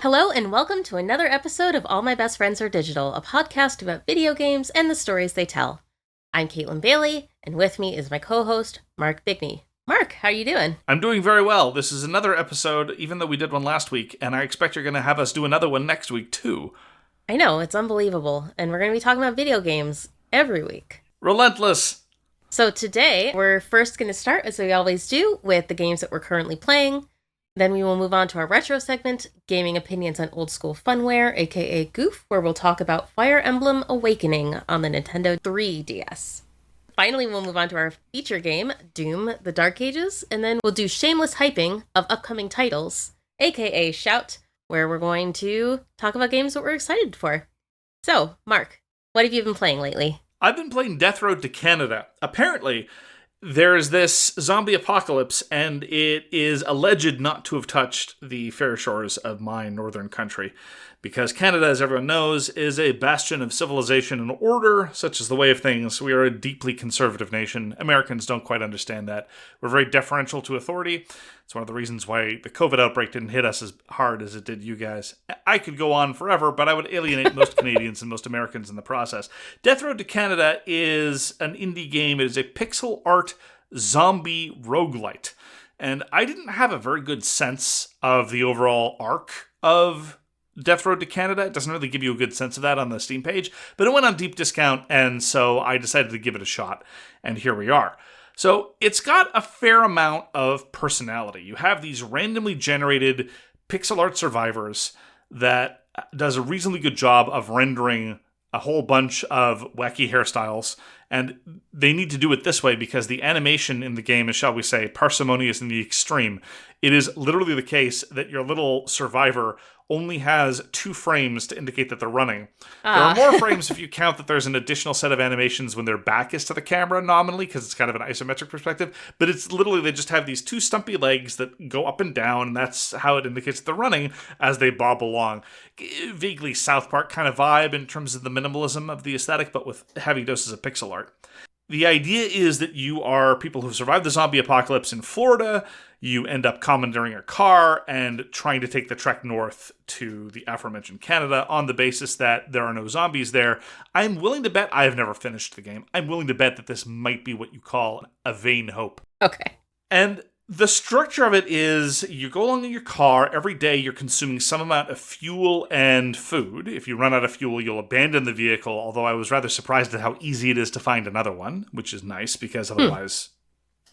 Hello and welcome to another episode of All My Best Friends Are Digital, a podcast about video games and the stories they tell. I'm Caitlin Bailey, and with me is my co-host, Mark Bigney. Mark, how are you doing? I'm doing very well. This is another episode, even though we did one last week, and I expect you're going to have us do another one next week, too. I know, it's unbelievable, and we're going to be talking about video games every week. Relentless! So today, we're first going to start, as we always do, with the games that we're currently playing. Then we will move on to our retro segment, Gaming Opinions on Old School Funware, aka GOOF, where we'll talk about Fire Emblem Awakening on the Nintendo 3DS. Finally, we'll move on to our feature game, Doom: The Dark Ages, and then we'll do shameless hyping of upcoming titles, aka Shout, where we're going to talk about games that we're excited for. So, Mark, what have you been playing lately? I've been playing Death Road to Canada. Apparently, there's this zombie apocalypse, and it is alleged not to have touched the fair shores of my northern country, because Canada, as everyone knows, is a bastion of civilization and order, such as the way of things. We are a deeply conservative nation. Americans don't quite understand that. We're very deferential to authority. It's one of the reasons why the COVID outbreak didn't hit us as hard as it did you guys. I could go on forever, but I would alienate most Canadians and most Americans in the process. Death Road to Canada is an indie game. It is a pixel art zombie roguelite. And I didn't have a very good sense of the overall arc of Death Road to Canada. It doesn't really give you a good sense of that on the Steam page, but it went on deep discount, and so I decided to give it a shot, and here we are. So it's got a fair amount of personality. You have these randomly generated pixel art survivors that does a reasonably good job of rendering a whole bunch of wacky hairstyles, and they need to do it this way because the animation in the game is, shall we say, parsimonious in the extreme. It is literally the case that your little survivor only has 2 frames to indicate that they're running. There are more frames if you count that there's an additional set of animations when their back is to the camera nominally, because it's kind of an isometric perspective, but it's literally they just have these 2 stumpy legs that go up and down, and that's how it indicates that they're running as they bob along. Vaguely South Park kind of vibe in terms of the minimalism of the aesthetic, but with heavy doses of pixel art. The idea is that you are people who've survived the zombie apocalypse in Florida. You end up commandeering a car and trying to take the trek north to the aforementioned Canada on the basis that there are no zombies there. I'm willing to bet, I have never finished the game, I'm willing to bet that this might be what you call a vain hope. Okay. And the structure of it is you go along in your car. Every day you're consuming some amount of fuel and food. If you run out of fuel, you'll abandon the vehicle, although I was rather surprised at how easy it is to find another one, which is nice because otherwise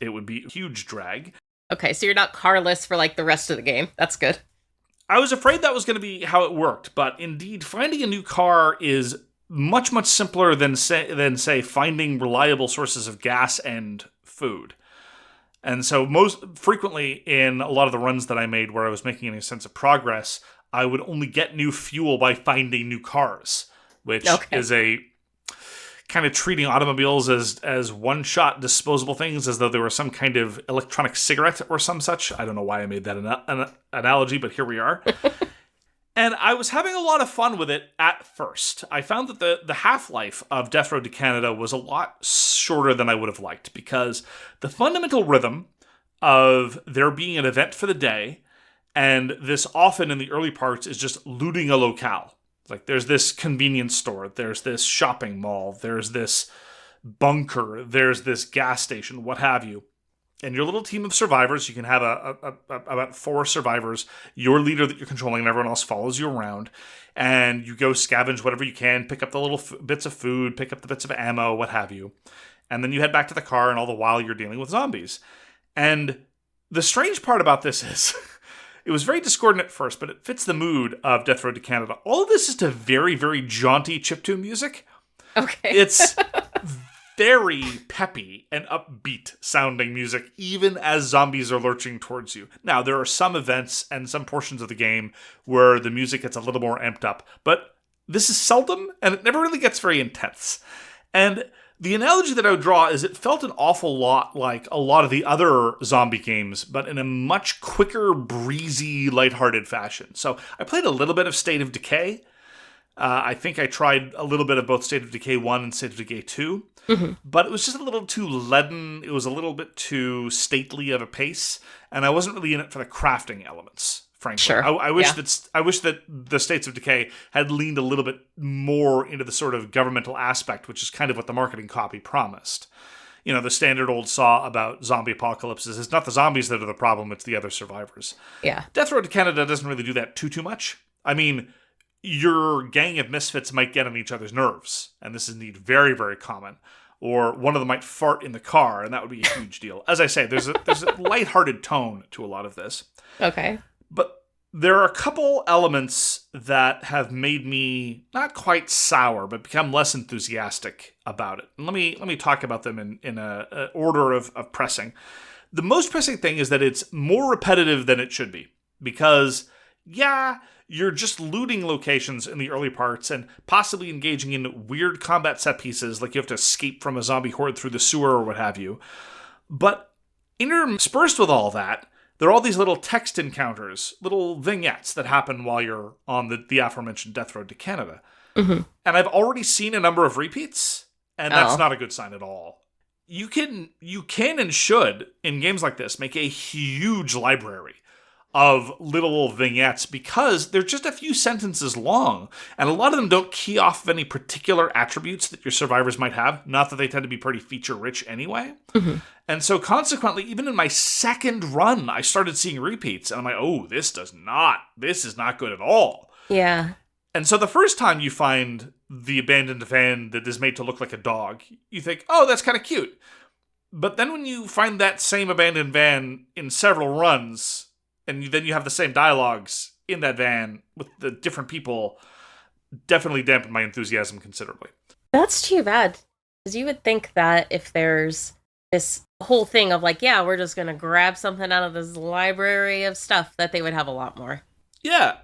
it would be a huge drag. Okay, so you're not carless for like the rest of the game. That's good. I was afraid that was going to be how it worked, but indeed finding a new car is much, much simpler than say finding reliable sources of gas and food. And so most frequently in a lot of the runs that I made where I was making any sense of progress, I would only get new fuel by finding new cars, which is a kind of treating automobiles as one-shot disposable things, as though they were some kind of electronic cigarette or some such. I don't know why I made that an analogy, but here we are. And I was having a lot of fun with it at first. I found that the half-life of Death Road to Canada was a lot shorter than I would have liked, because the fundamental rhythm of there being an event for the day, and this often in the early parts is just looting a locale. Like there's this convenience store, there's this shopping mall, there's this bunker, there's this gas station, what have you. And your little team of survivors, you can have about 4 survivors, your leader that you're controlling, and everyone else follows you around. And you go scavenge whatever you can, pick up the little bits of food, pick up the bits of ammo, what have you. And then you head back to the car, and all the while you're dealing with zombies. And the strange part about this is, it was very discordant at first, but it fits the mood of Death Road to Canada. All of this is to very, very jaunty chiptune music. Okay. It's very peppy and upbeat sounding music, even as zombies are lurching towards you. Now, there are some events and some portions of the game where the music gets a little more amped up, but this is seldom, and it never really gets very intense. And the analogy that I would draw is it felt an awful lot like a lot of the other zombie games, but in a much quicker, breezy, lighthearted fashion. So I played a little bit of State of Decay. I think I tried a little bit of both State of Decay 1 and State of Decay 2. But it was just a little too leaden. It was a little bit too stately of a pace, and I wasn't really in it for the crafting elements. frankly. Sure. I wish that the States of Decay had leaned a little bit more into the sort of governmental aspect, which is kind of what the marketing copy promised. The standard old saw about zombie apocalypses is not the zombies that are the problem, it's the other survivors. Yeah. Death Road to Canada doesn't really do that too much. I mean, your gang of misfits might get on each other's nerves, and this is indeed very, very common. Or one of them might fart in the car, and that would be a huge deal. As I say, there's a lighthearted tone to a lot of this. Okay. But there are a couple elements that have made me not quite sour, but become less enthusiastic about it. And let me talk about them in a order of pressing. The most pressing thing is that it's more repetitive than it should be. Because, you're just looting locations in the early parts and possibly engaging in weird combat set pieces, like you have to escape from a zombie horde through the sewer or what have you. But interspersed with all that, there are all these little text encounters, little vignettes that happen while you're on the aforementioned Death Road to Canada. Mm-hmm. And I've already seen a number of repeats, and that's not a good sign at all. You can and should, in games like this, make a huge library of little vignettes because they're just a few sentences long, and a lot of them don't key off of any particular attributes that your survivors might have, not that they tend to be pretty feature-rich anyway. Mm-hmm. And so consequently, even in my second run, I started seeing repeats, and I'm like, oh, this is not good at all. Yeah. And so the first time you find the abandoned van that is made to look like a dog, you think, oh, that's kind of cute. But then when you find that same abandoned van in several runs, and then you have the same dialogues in that van with the different people, definitely dampened my enthusiasm considerably. That's too bad. Because you would think that if there's this whole thing of like, we're just going to grab something out of this library of stuff, that they would have a lot more. Yeah.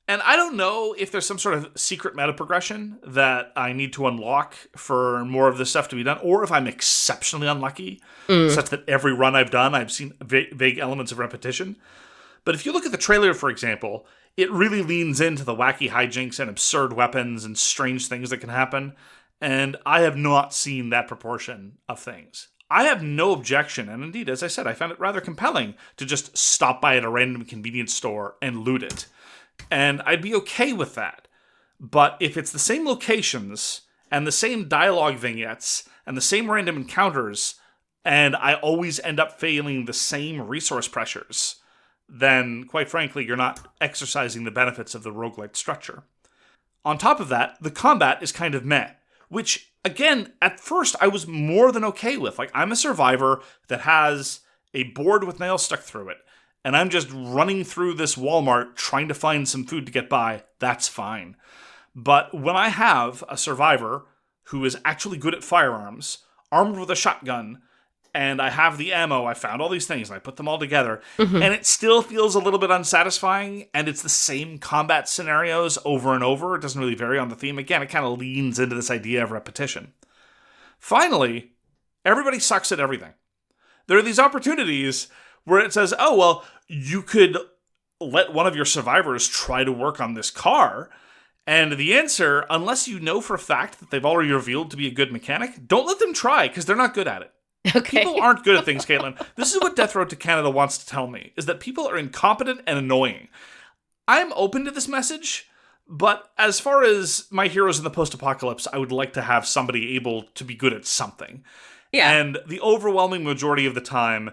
And I don't know if there's some sort of secret meta progression that I need to unlock for more of this stuff to be done, or if I'm exceptionally unlucky, such that every run I've done, I've seen vague elements of repetition. But if you look at the trailer, for example, it really leans into the wacky hijinks and absurd weapons and strange things that can happen, and I have not seen that proportion of things. I have no objection, and indeed, as I said, I found it rather compelling to just stop by at a random convenience store and loot it. And I'd be okay with that. But if it's the same locations, and the same dialogue vignettes, and the same random encounters, and I always end up failing the same resource pressures, then, quite frankly, you're not exercising the benefits of the roguelite structure. On top of that, the combat is kind of meh, which, again, at first I was more than okay with. Like, I'm a survivor that has a board with nails stuck through it, and I'm just running through this Walmart trying to find some food to get by. That's fine. But when I have a survivor who is actually good at firearms, armed with a shotgun, and I have the ammo, I found all these things, and I put them all together, and it still feels a little bit unsatisfying, and it's the same combat scenarios over and over. It doesn't really vary on the theme. Again, it kind of leans into this idea of repetition. Finally, everybody sucks at everything. There are these opportunities where it says, oh, well, you could let one of your survivors try to work on this car, and the answer, unless you know for a fact that they've already revealed to be a good mechanic, don't let them try, because they're not good at it. Okay. People aren't good at things, Caitlin. This is what Death Road to Canada wants to tell me, is that people are incompetent and annoying. I'm open to this message, but as far as my heroes in the post-apocalypse, I would like to have somebody able to be good at something. Yeah. And the overwhelming majority of the time,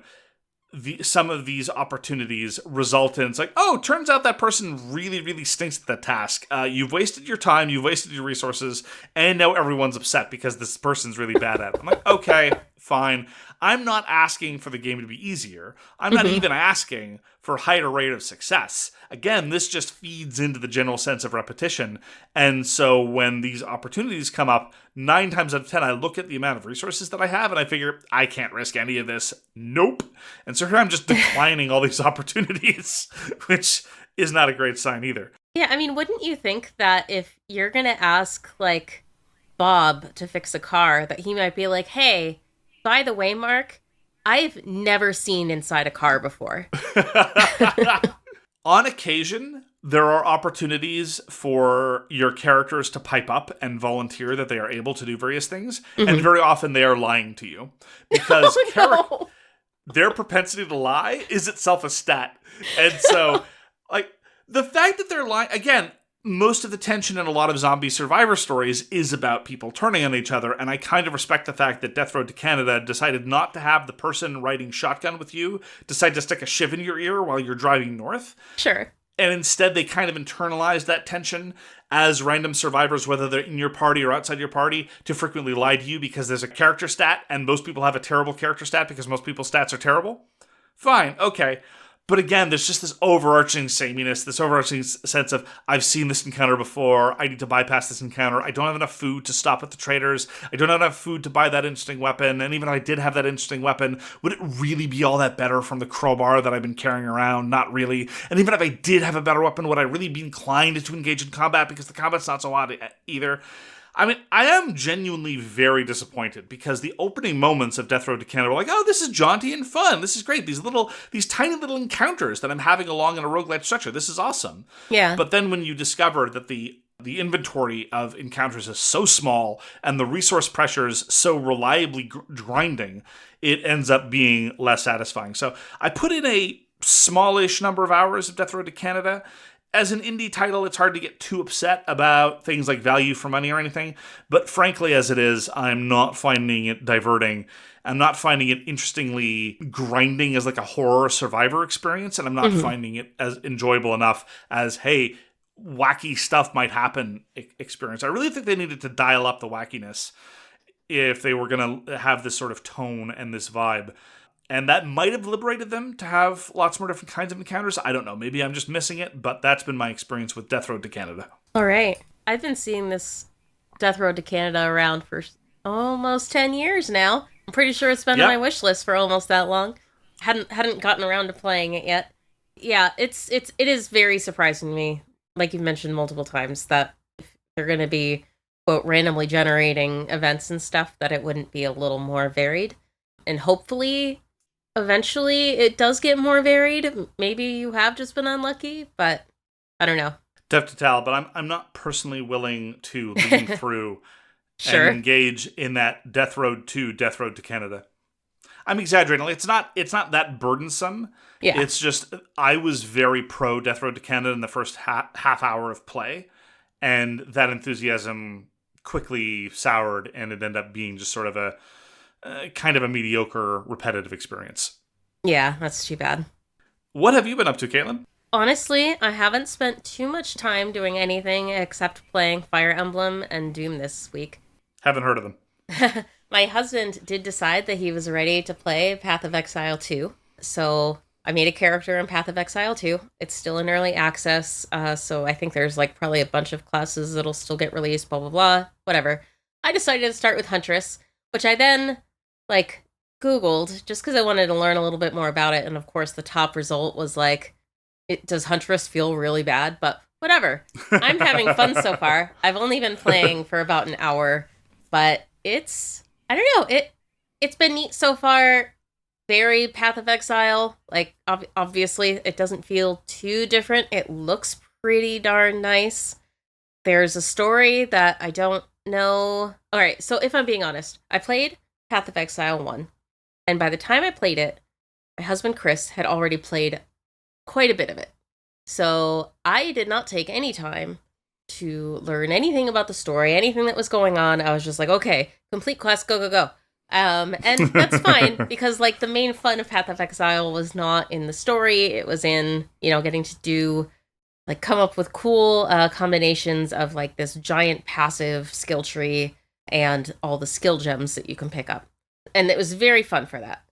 some of these opportunities result in, it's like, oh, turns out that person really, really stinks at that task. You've wasted your time, you've wasted your resources, and now everyone's upset because this person's really bad at it. I'm like, okay, fine. I'm not asking for the game to be easier. I'm not even asking for a higher rate of success. Again, this just feeds into the general sense of repetition. And so when these opportunities come up, 9 times out of 10, I look at the amount of resources that I have and I figure, I can't risk any of this. Nope. And so here I'm just declining all these opportunities, which is not a great sign either. Yeah, I mean, wouldn't you think that if you're going to ask, like, Bob to fix a car, that he might be like, hey, by the way, Mark, I've never seen inside a car before. On occasion, there are opportunities for your characters to pipe up and volunteer that they are able to do various things, and very often they are lying to you. Because their propensity to lie is itself a stat. And so, like, The fact that they're lying, again, most of the tension in a lot of zombie survivor stories is about people turning on each other, and I kind of respect the fact that Death Road to Canada decided not to have the person riding shotgun with you decide to stick a shiv in your ear while you're driving north. Sure. And instead, they kind of internalized that tension as random survivors, whether they're in your party or outside your party, to frequently lie to you because there's a character stat, and most people have a terrible character stat because most people's stats are terrible. Fine, okay. But again, there's just this overarching sameness, this overarching sense of, I've seen this encounter before, I need to bypass this encounter, I don't have enough food to stop at the traders, I don't have enough food to buy that interesting weapon, and even if I did have that interesting weapon, would it really be all that better from the crowbar that I've been carrying around? Not really. And even if I did have a better weapon, would I really be inclined to engage in combat, because the combat's not so odd either? I mean, I am genuinely very disappointed because the opening moments of Death Road to Canada were like, oh, this is jaunty and fun. This is great. These tiny little encounters that I'm having along in a roguelite structure. This is awesome. Yeah. But then when you discover that the inventory of encounters is so small and the resource pressures so reliably grinding, it ends up being less satisfying. So I put in a smallish number of hours of Death Road to Canada. As an indie title, it's hard to get too upset about things like value for money or anything. But frankly, as it is, I'm not finding it diverting. I'm not finding it interestingly grinding as like a horror survivor experience. And I'm not finding it as enjoyable enough as, hey, wacky stuff might happen experience. I really think they needed to dial up the wackiness if they were going to have this sort of tone and this vibe. And that might have liberated them to have lots more different kinds of encounters. I don't know. Maybe I'm just missing it, but that's been my experience with Death Road to Canada. All right. I've been seeing this Death Road to Canada around for almost 10 years now. I'm pretty sure it's been on my wish list for almost that long. Hadn't gotten around to playing it yet. Yeah, it is very surprising to me, like you've mentioned multiple times, that if they're going to be, quote, randomly generating events and stuff, that it wouldn't be a little more varied. And hopefully, eventually, it does get more varied. Maybe you have just been unlucky, but I don't know. Tough to tell, but I'm not personally willing to lean through Sure. and engage in that Death Road to Canada. I'm exaggerating. It's not that burdensome. Yeah. It's just, I was very pro Death Road to Canada in the first half hour of play, and that enthusiasm quickly soured, and it ended up being just sort of a kind of a mediocre, repetitive experience. Yeah, that's too bad. What have you been up to, Caitlin? Honestly, I haven't spent too much time doing anything except playing Fire Emblem and Doom this week. Haven't heard of them. My husband did decide that he was ready to play Path of Exile 2, so I made a character in Path of Exile 2. It's still in early access, so I think there's like probably a bunch of classes that'll still get released, blah, blah, blah, whatever. I decided to start with Huntress, which I then, like, Googled, just because I wanted to learn a little bit more about it, and of course the top result was like, does Huntress feel really bad? But whatever. I'm having fun so far. I've only been playing for about an hour, but I don't know, it's been neat so far. Very Path of Exile. Like, obviously, it doesn't feel too different. It looks pretty darn nice. There's a story that I don't know. All right, so if I'm being honest, I played Path of Exile 1, and by the time I played it, my husband Chris had already played quite a bit of it. So I did not take any time to learn anything about the story, anything that was going on. I was just like, okay, complete quest, go, go, go. And that's fine, because like the main fun of Path of Exile was not in the story. It was in, getting to do, like, come up with cool combinations of like this giant passive skill tree and all the skill gems that you can pick up. And it was very fun for that.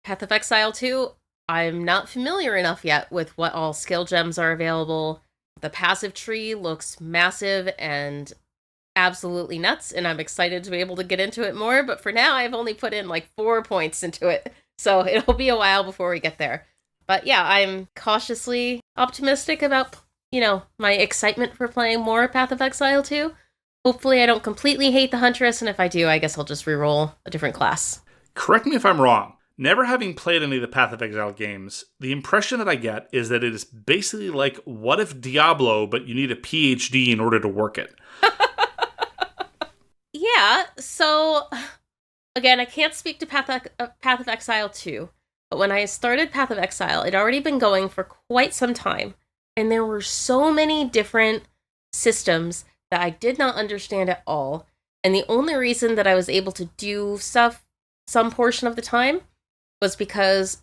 Path of Exile 2, I'm not familiar enough yet with what all skill gems are available. The passive tree looks massive and absolutely nuts, and I'm excited to be able to get into it more, but for now I've only put in like 4 points into it, so it'll be a while before we get there. But yeah, I'm cautiously optimistic about, my excitement for playing more Path of Exile 2. Hopefully I don't completely hate the Huntress, and if I do, I guess I'll just reroll a different class. Correct me if I'm wrong. Never having played any of the Path of Exile games, the impression that I get is that it is basically like, what if Diablo, but you need a PhD in order to work it? Yeah, so, again, I can't speak to Path of Exile 2, but when I started Path of Exile, it'd already been going for quite some time, And there were so many different systems that I did not understand at all. And the only reason that I was able to do stuff some portion of the time was because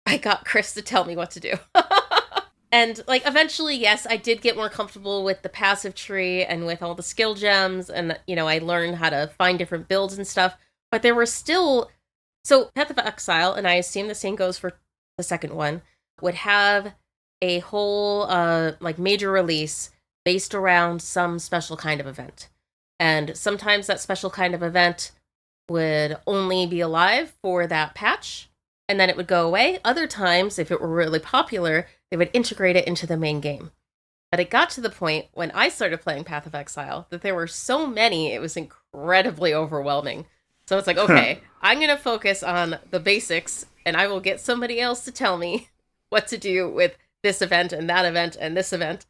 I got Chris to tell me what to do. And, like, eventually, yes, I did get more comfortable with the passive tree and with all the skill gems, and, you know, I learned how to find different builds and stuff, but there were still... So, Path of Exile, and I assume the same goes for the second one, would have a whole, like, major release based around some special kind of event. And sometimes that special kind of event would only be alive for that patch, and then it would go away. Other times, if it were really popular, they would integrate it into the main game. But it got to the point when I started playing Path of Exile that there were so many, it was incredibly overwhelming. So it's like, okay, I'm going to focus on the basics, and I will get somebody else to tell me what to do with this event and that event and this event.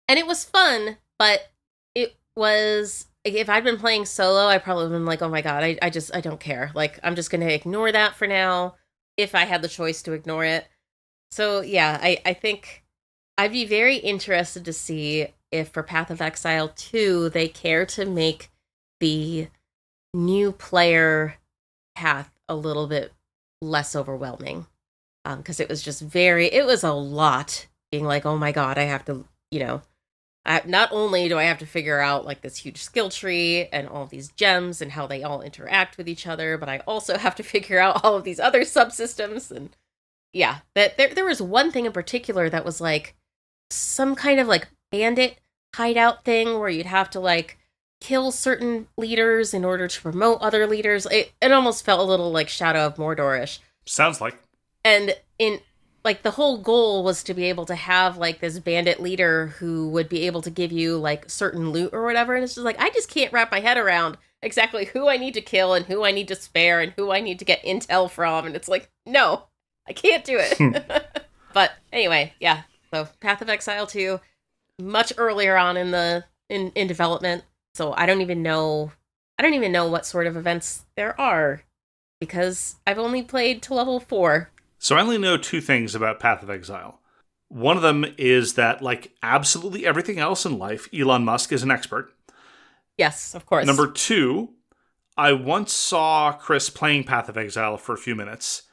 And it was fun, but it was... If I'd been playing solo, I probably would have been like, oh my god, I don't care. Like, I'm just going to ignore that for now, if I had the choice to ignore it. So, yeah, I think I'd be very interested to see if for Path of Exile 2, they care to make the new player path a little bit less overwhelming. Because it was just it was a lot being like, oh my god, I have to, you know, not only do I have to figure out, like, this huge skill tree and all these gems and how they all interact with each other, but I also have to figure out all of these other subsystems. And yeah, there was one thing in particular that was, like, some kind of, like, bandit hideout thing where you'd have to, like, kill certain leaders in order to promote other leaders. It almost felt a little like Shadow of Mordor-ish. Sounds like. And like, the whole goal was to be able to have, like, this bandit leader who would be able to give you, like, certain loot or whatever. And it's just like, I just can't wrap my head around exactly who I need to kill and who I need to spare and who I need to get intel from. And it's like, no, I can't do it. But anyway, yeah. So Path of Exile 2, much earlier on in development. So I don't even know what sort of events there are, because I've only played to level 4. So I only know 2 things about Path of Exile. One of them is that, like absolutely everything else in life, Elon Musk is an expert. Yes, of course. Number 2, I once saw Chris playing Path of Exile for a few minutes,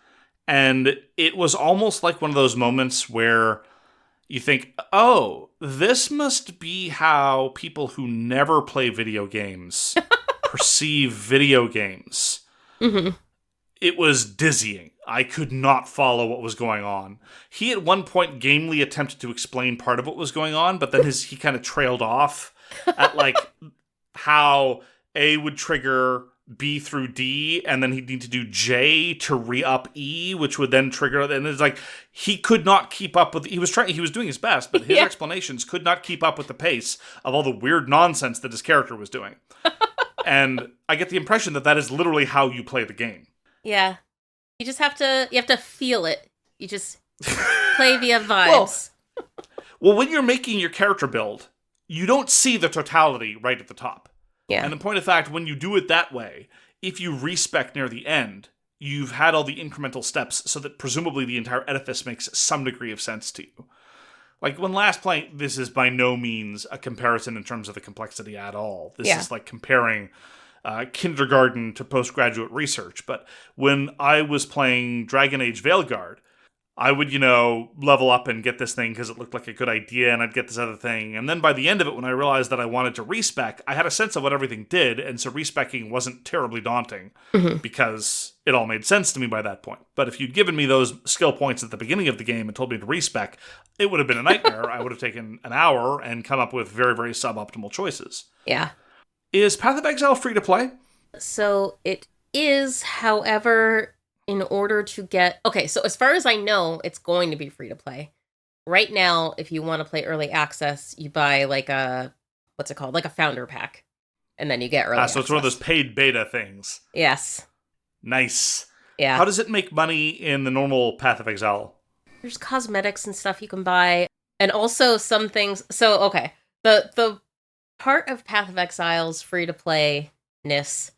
and it was almost like one of those moments where you think, oh, this must be how people who never play video games perceive video games. Mm-hmm. It was dizzying. I could not follow what was going on. He at one point gamely attempted to explain part of what was going on, but then he kind of trailed off at, like, how A would trigger B through D, and then he'd need to do J to re-up E, which would then trigger, and it's like, he could not keep up with, he was doing his best, but his explanations could not keep up with the pace of all the weird nonsense that his character was doing. And I get the impression that is literally how you play the game. Yeah. You just have to feel it. You just play via vibes. Well, when you're making your character build, you don't see the totality right at the top. Yeah. And in point of fact, when you do it that way, if you respec near the end, you've had all the incremental steps so that presumably the entire edifice makes some degree of sense to you. Like, when last playing, this is by no means a comparison in terms of the complexity at all. This is like comparing kindergarten to postgraduate research. But when I was playing Dragon Age Veilguard, I would, level up and get this thing because it looked like a good idea, and I'd get this other thing. And then by the end of it, when I realized that I wanted to respec, I had a sense of what everything did, and so respecing wasn't terribly daunting because it all made sense to me by that point. But if you'd given me those skill points at the beginning of the game and told me to respec, it would have been a nightmare. I would have taken an hour and come up with very, very suboptimal choices. Yeah. Is Path of Exile free to play? So it is, however, in order to get... Okay, so as far as I know, it's going to be free to play. Right now, if you want to play early access, you buy like a... What's it called? Like a founder pack. And then you get early access. So it's one of those paid beta things. Yes. Nice. Yeah. How does it make money in the normal Path of Exile? There's cosmetics and stuff you can buy. And also some things... So, okay. The part of Path of Exile's free-to-play-ness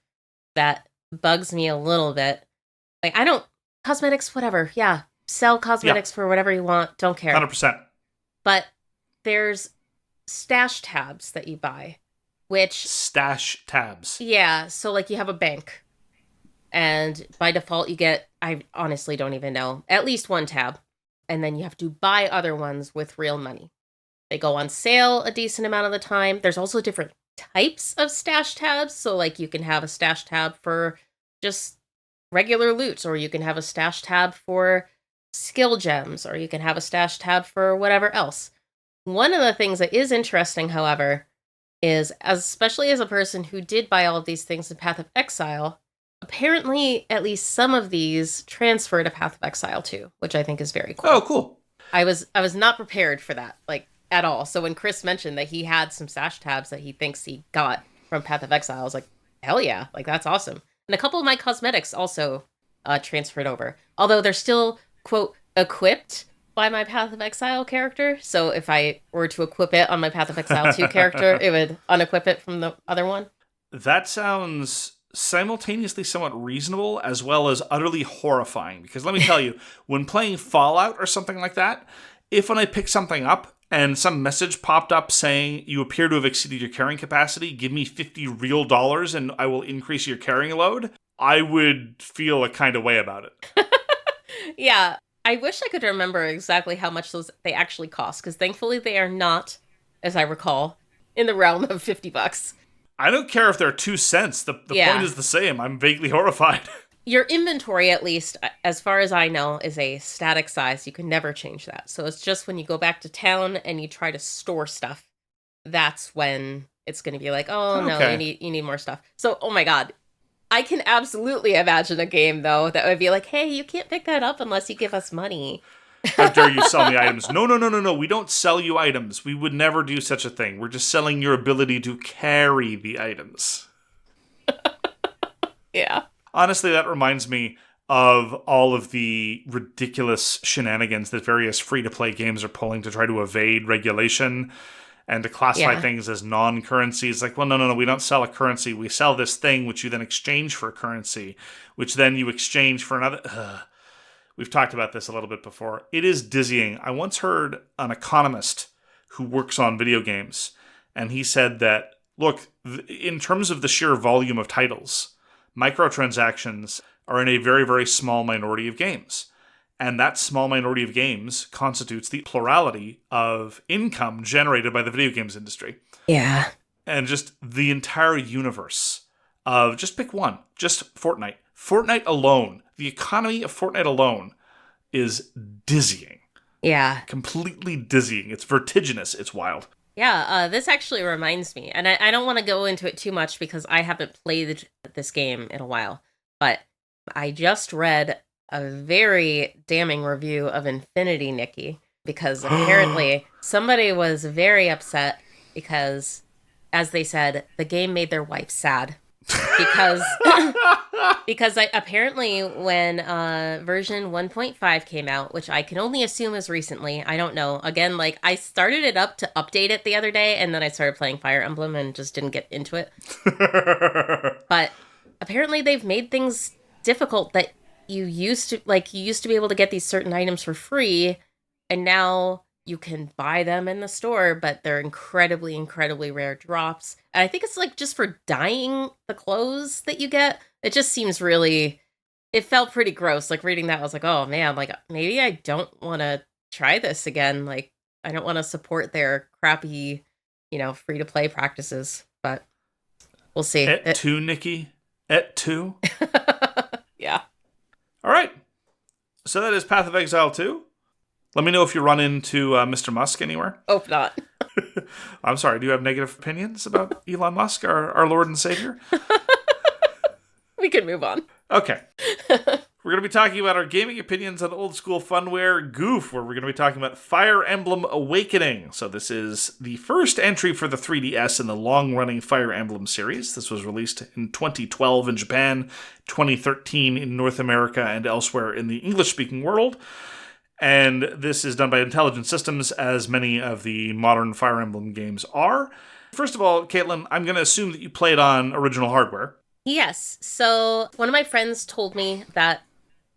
that bugs me a little bit... Like, cosmetics, whatever. Yeah. Sell cosmetics for whatever you want. Don't care. 100%. But there's stash tabs that you buy, which, Stash tabs. yeah, so like you have a bank, and by default you get, I honestly don't even know, at least one tab, and then you have to buy other ones with real money. They go on sale a decent amount of the time. There's also different types of stash tabs, so like you can have a stash tab for just regular loot, or you can have a stash tab for skill gems, or you can have a stash tab for whatever else. One of the things that is interesting, however, is especially as a person who did buy all of these things in Path of Exile, apparently at least some of these transfer to Path of Exile too, which I think is very cool. Oh, cool. I was not prepared for that, like, at all. So when Chris mentioned that he had some stash tabs that he thinks he got from Path of Exile, I was like, hell yeah, like that's awesome. And a couple of my cosmetics also transferred over, although they're still, quote, equipped by my Path of Exile character. So if I were to equip it on my Path of Exile 2 character, it would unequip it from the other one. That sounds simultaneously somewhat reasonable as well as utterly horrifying. Because let me tell you, when playing Fallout or something like that, if when I pick something up and some message popped up saying you appear to have exceeded your carrying capacity, give me $50 real and I will increase your carrying load, I would feel a kind of way about it. Yeah, I wish I could remember exactly how much they actually cost, because thankfully they are not, as I recall, in the realm of $50. I don't care if they're 2 cents. The Yeah. point is the same. I'm vaguely horrified. Your inventory, at least, as far as I know, is a static size. You can never change that. So it's just when you go back to town and you try to store stuff, that's when it's going to be like, oh no, Okay. you need more stuff. So, oh my god, I can absolutely imagine a game though that would be like, hey, you can't pick that up unless you give us money. How dare you sell me items? No, no, no, no, no. We don't sell you items. We would never do such a thing. We're just selling your ability to carry the items. Yeah. Honestly, that reminds me of all of the ridiculous shenanigans that various free-to-play games are pulling to try to evade regulation and to classify Yeah. things as non-currencies. Like, well, no, no, no, we don't sell a currency. We sell this thing, which you then exchange for a currency, which then you exchange for another. We've talked about this a little bit before. It is dizzying. I once heard an economist who works on video games, and he said that, look, in terms of the sheer volume of titles, microtransactions are in a very, very small minority of games. And that small minority of games constitutes the plurality of income generated by the video games industry. Yeah. And just the entire universe of, just pick one, just Fortnite. Fortnite alone, the economy of Fortnite alone is dizzying. Yeah. Completely dizzying. It's vertiginous. It's wild. Yeah, this actually reminds me, and I don't want to go into it too much because I haven't played this game in a while, but I just read a very damning review of Infinity Nikki, because apparently somebody was very upset because, as they said, the game made their wife sad. Because apparently when version 1.5 came out, which I can only assume is recently, I don't know. Again, like, I started it up to update it the other day, and then I started playing Fire Emblem and just didn't get into it. But apparently they've made things difficult that you used to be able to get these certain items for free, and now you can buy them in the store, but they're incredibly, incredibly rare drops. And I think it's like just for dyeing the clothes that you get. It just seems really, it felt pretty gross. Like reading that, I was like, oh man, like maybe I don't want to try this again. Like I don't want to support their crappy, free to play practices, but we'll see. Et tu, Nikki? Et tu? Yeah. All right. So that is Path of Exile 2. Let me know if you run into Mr. Musk anywhere. Hope not. I'm sorry, do you have negative opinions about Elon Musk, our Lord and Savior? We can move on. Okay. We're going to be talking about our gaming opinions on old school funware GOOF, where we're going to be talking about Fire Emblem Awakening. So this is the first entry for the 3DS in the long-running Fire Emblem series. This was released in 2012 in Japan, 2013 in North America, and elsewhere in the English-speaking world. And this is done by Intelligent Systems, as many of the modern Fire Emblem games are. First of all, Caitlin, I'm going to assume that you played on original hardware. Yes. So one of my friends told me that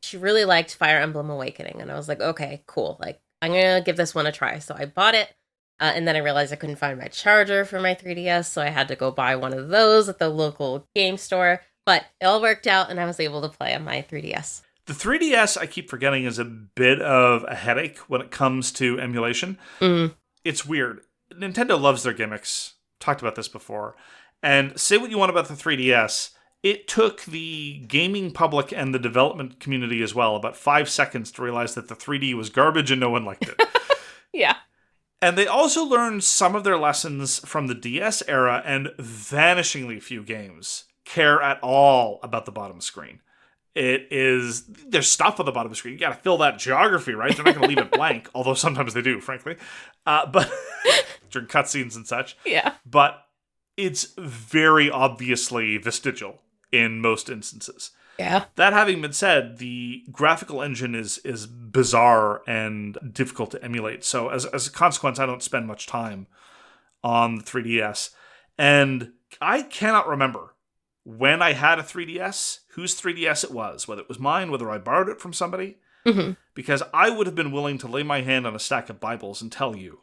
she really liked Fire Emblem Awakening. And I was like, okay, cool. Like, I'm going to give this one a try. So I bought it. And then I realized I couldn't find my charger for my 3DS, so I had to go buy one of those at the local game store. But it all worked out, and I was able to play on my 3DS. The 3DS, I keep forgetting, is a bit of a headache when it comes to emulation. Mm. It's weird. Nintendo loves their gimmicks. Talked about this before. And say what you want about the 3DS, it took the gaming public and the development community as well about 5 seconds to realize that the 3D was garbage and no one liked it. Yeah. And they also learned some of their lessons from the DS era, and vanishingly few games care at all about the bottom screen. There's stuff on the bottom screen. You gotta fill that geography, right? They're not gonna leave it blank, although sometimes they do, frankly. But during cutscenes and such. Yeah. But it's very obviously vestigial in most instances. Yeah. That having been said, the graphical engine is bizarre and difficult to emulate. So as a consequence, I don't spend much time on the 3DS. And I cannot remember when I had a 3DS, whose 3DS it was, whether it was mine, whether I borrowed it from somebody. Mm-hmm. Because I would have been willing to lay my hand on a stack of Bibles and tell you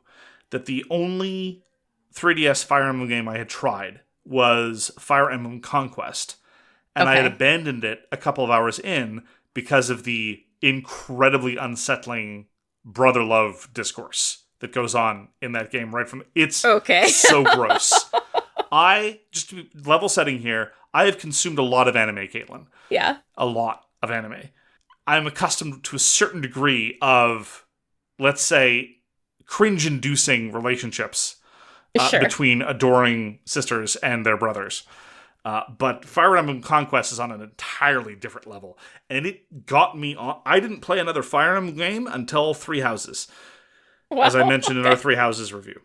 that the only 3DS Fire Emblem game I had tried was Fire Emblem Conquest. And I had abandoned it a couple of hours in because of the incredibly unsettling brother love discourse that goes on in that game right from it's so gross. Just to be level setting here, I have consumed a lot of anime, Caitlin. Yeah. A lot of anime. I'm accustomed to a certain degree of, let's say, cringe-inducing relationships between adoring sisters and their brothers. But Fire Emblem Conquest is on an entirely different level. And it got me on. I didn't play another Fire Emblem game until Three Houses. Wow, as I mentioned in our Three Houses review.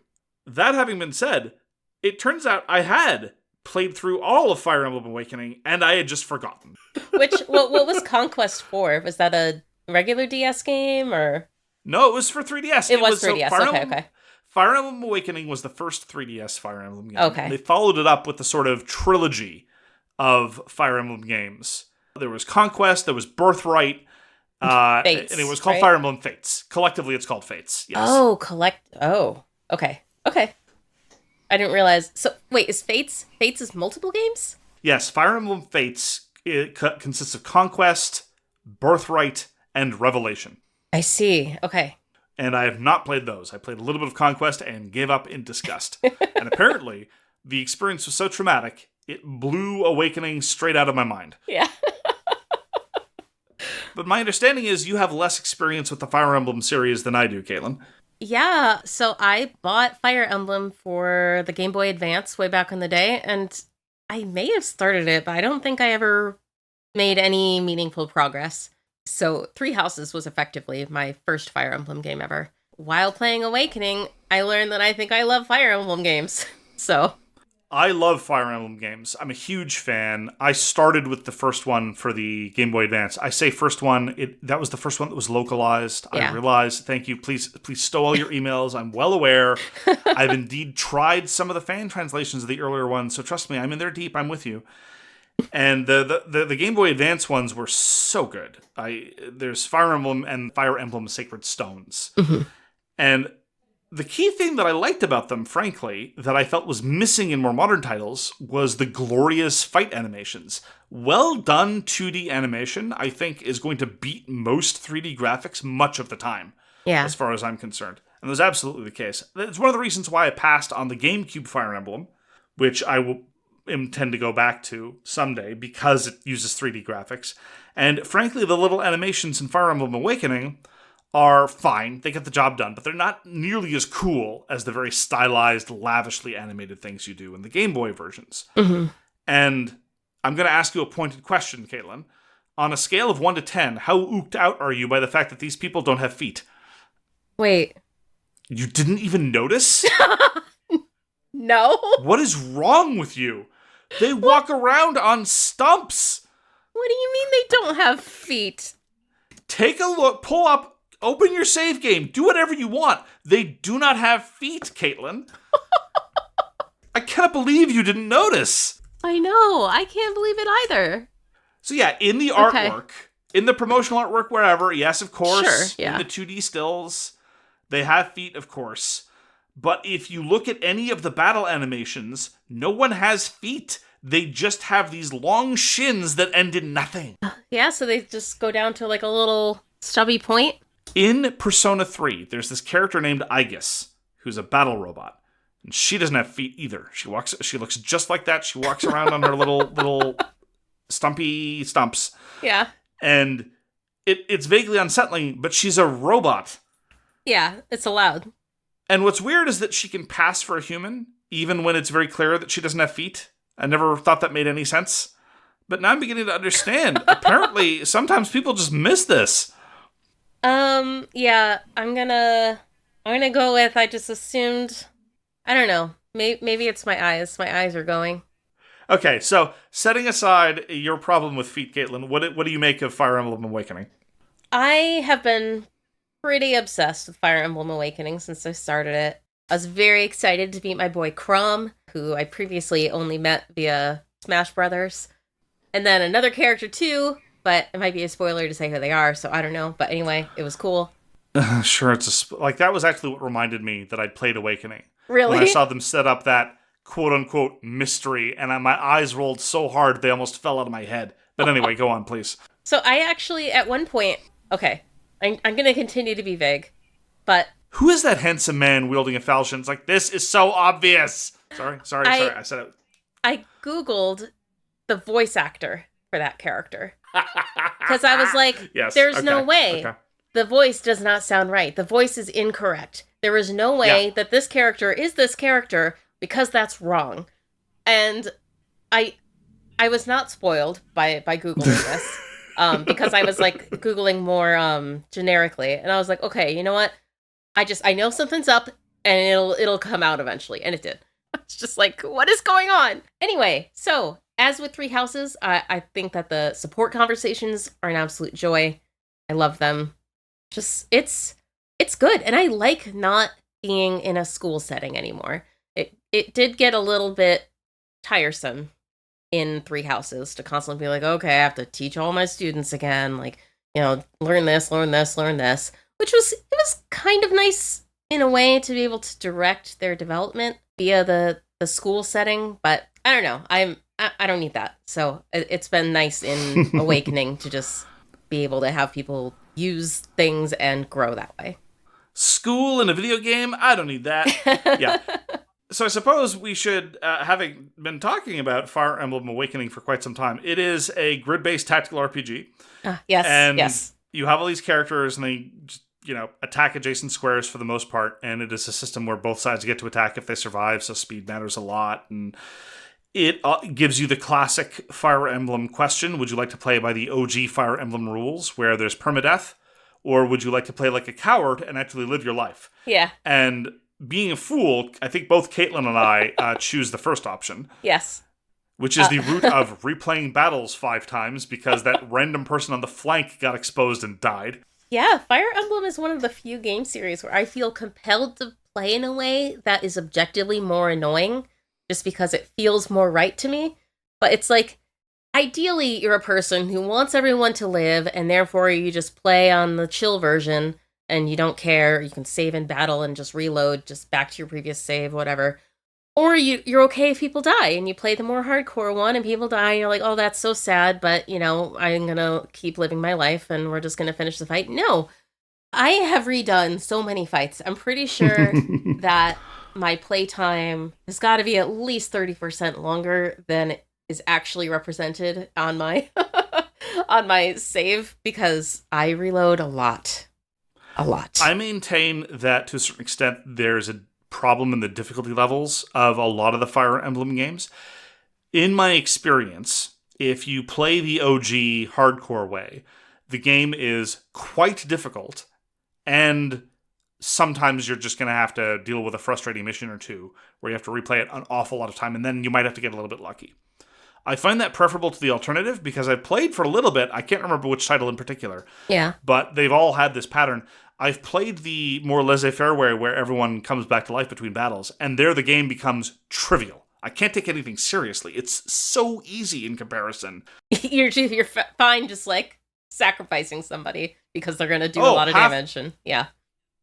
That having been said, it turns out I had played through all of Fire Emblem Awakening, and I had just forgotten. What was Conquest for? Was that a regular DS game, or? No, it was for 3DS. It was 3DS, okay. Fire Emblem Awakening was the first 3DS Fire Emblem game. Okay. They followed it up with the sort of trilogy of Fire Emblem games. There was Conquest, there was Birthright, Fates, and it was called right? Fire Emblem Fates. Collectively, it's called Fates. Yes. Okay. I didn't realize. So, wait, is Fates is multiple games? Yes, Fire Emblem Fates consists of Conquest, Birthright, and Revelation. I see. Okay. And I have not played those. I played a little bit of Conquest and gave up in disgust. And apparently, the experience was so traumatic, it blew Awakening straight out of my mind. Yeah. But my understanding is you have less experience with the Fire Emblem series than I do, Caitlin. Yeah, so I bought Fire Emblem for the Game Boy Advance way back in the day, and I may have started it, but I don't think I ever made any meaningful progress. So Three Houses was effectively my first Fire Emblem game ever. While playing Awakening, I learned that I think I love Fire Emblem games. So I love Fire Emblem games. I'm a huge fan. I started with the first one for the Game Boy Advance. I say first one, that was the first one that was localized. Yeah. I realized, thank you, please stow all your emails. I'm well aware. I've indeed tried some of the fan translations of the earlier ones, so trust me, I'm in there deep. I'm with you. And the Game Boy Advance ones were so good. There's Fire Emblem and Fire Emblem Sacred Stones. Mm-hmm. And the key thing that I liked about them, frankly, that I felt was missing in more modern titles, was the glorious fight animations. Well done 2D animation, I think, is going to beat most 3D graphics much of the time, as far as I'm concerned. And that's absolutely the case. It's one of the reasons why I passed on the GameCube Fire Emblem, which I will intend to go back to someday, because it uses 3D graphics. And frankly, the little animations in Fire Emblem Awakening are fine. They get the job done, but they're not nearly as cool as the very stylized, lavishly animated things you do in the Game Boy versions. Mm-hmm. And I'm going to ask you a pointed question, Caitlin. On a scale of 1 to 10, how ooked out are you by the fact that these people don't have feet? Wait. You didn't even notice? No. What is wrong with you? They walk around on stumps. What do you mean they don't have feet? Take a look, pull up, open your save game, do whatever you want. They do not have feet, Caitlin. I cannot believe you didn't notice. I know. I can't believe it either. So yeah, in the artwork, in the promotional artwork, wherever, yes, of course. Sure, yeah. In the 2D stills, they have feet, of course. But if you look at any of the battle animations, no one has feet. They just have these long shins that end in nothing. Yeah, so they just go down to like a little stubby point. In Persona 3, there's this character named Aegis, who's a battle robot. And she doesn't have feet either. She looks just like that. She walks around on her little stumpy stumps. Yeah. And it's vaguely unsettling, but she's a robot. Yeah, it's allowed. And what's weird is that she can pass for a human, even when it's very clear that she doesn't have feet. I never thought that made any sense. But now I'm beginning to understand. Apparently, sometimes people just miss this. Yeah, I'm gonna go with, I just assumed, I don't know, maybe it's my eyes. My eyes are going. Okay, so setting aside your problem with feet, Caitlin, what do you make of Fire Emblem Awakening? I have been pretty obsessed with Fire Emblem Awakening since I started it. I was very excited to meet my boy Crom, who I previously only met via Smash Brothers. And then another character too, but it might be a spoiler to say who they are, so I don't know. But anyway, it was cool. Sure, that was actually what reminded me that I'd played Awakening. Really? When I saw them set up that quote-unquote mystery, and my eyes rolled so hard they almost fell out of my head. But anyway, go on, please. So I actually, at one point, okay, I'm going to continue to be vague, but... Who is that handsome man wielding a falchion? It's like, this is so obvious! Sorry, I said it. I Googled the voice actor for that character. Because I was like, yes, there's no way. Okay. The voice does not sound right. The voice is incorrect. There is no way that this character is this character because that's wrong. And I was not spoiled by Googling this. Because I was like Googling more generically. And I was like, okay, you know what? I know something's up and it'll come out eventually. And it did. It's just like, what is going on? Anyway, so as with Three Houses, I think that the support conversations are an absolute joy. I love them. Just, it's good. And I like not being in a school setting anymore. It did get a little bit tiresome in Three Houses to constantly be like, okay, I have to teach all my students again. Like, you know, learn this, learn this, learn this. Which was kind of nice in a way to be able to direct their development via the school setting. But I don't know. I don't need that. So it's been nice in Awakening to just be able to have people use things and grow that way. School in a video game? I don't need that. Yeah. So I suppose we should, having been talking about Fire Emblem Awakening for quite some time, it is a grid-based tactical RPG. Yes, and yes. You have all these characters, and they just, attack adjacent squares for the most part, and it is a system where both sides get to attack if they survive, so speed matters a lot, and it gives you the classic Fire Emblem question: would you like to play by the OG Fire Emblem rules, where there's permadeath, or would you like to play like a coward and actually live your life? Yeah. And being a fool, I think both Caitlin and I choose the first option. Yes. Which is the route of replaying battles 5 times because that random person on the flank got exposed and died. Yeah, Fire Emblem is one of the few game series where I feel compelled to play in a way that is objectively more annoying just because it feels more right to me. But it's like, ideally, you're a person who wants everyone to live, and therefore you just play on the chill version, and you don't care. You can save in battle and just reload, just back to your previous save, whatever. Or you're okay if people die, and you play the more hardcore one, and people die, and you're like, oh, that's so sad, but, I'm gonna keep living my life, and we're just gonna finish the fight. No. I have redone so many fights. I'm pretty sure that my playtime has got to be at least 30% longer than is actually represented on my on my save, because I reload a lot. A lot. I maintain that to a certain extent there's a problem in the difficulty levels of a lot of the Fire Emblem games. In my experience, if you play the OG hardcore way, the game is quite difficult, and sometimes you're just going to have to deal with a frustrating mission or two where you have to replay it an awful lot of time, and then you might have to get a little bit lucky. I find that preferable to the alternative because I've played for a little bit. I can't remember which title in particular. Yeah. But they've all had this pattern. I've played the more laissez-faire way where everyone comes back to life between battles, and there the game becomes trivial. I can't take anything seriously. It's so easy in comparison. You're fine just like sacrificing somebody because they're going to do a lot of damage. And yeah.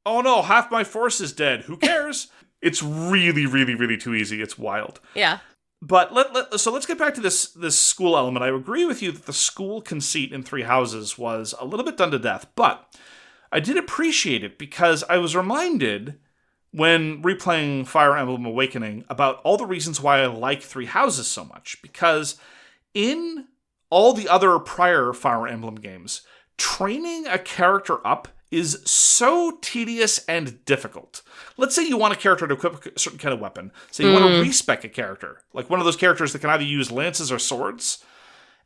Oh no, half my force is dead. Who cares? It's really, really, really too easy. It's wild. Yeah. But let's get back to this school element. I agree with you that the school conceit in Three Houses was a little bit done to death, but I did appreciate it because I was reminded when replaying Fire Emblem Awakening about all the reasons why I like Three Houses so much. Because in all the other prior Fire Emblem games, training a character up is so tedious and difficult. Let's say you want a character to equip a certain kind of weapon. So you want to respec a character. Like one of those characters that can either use lances or swords.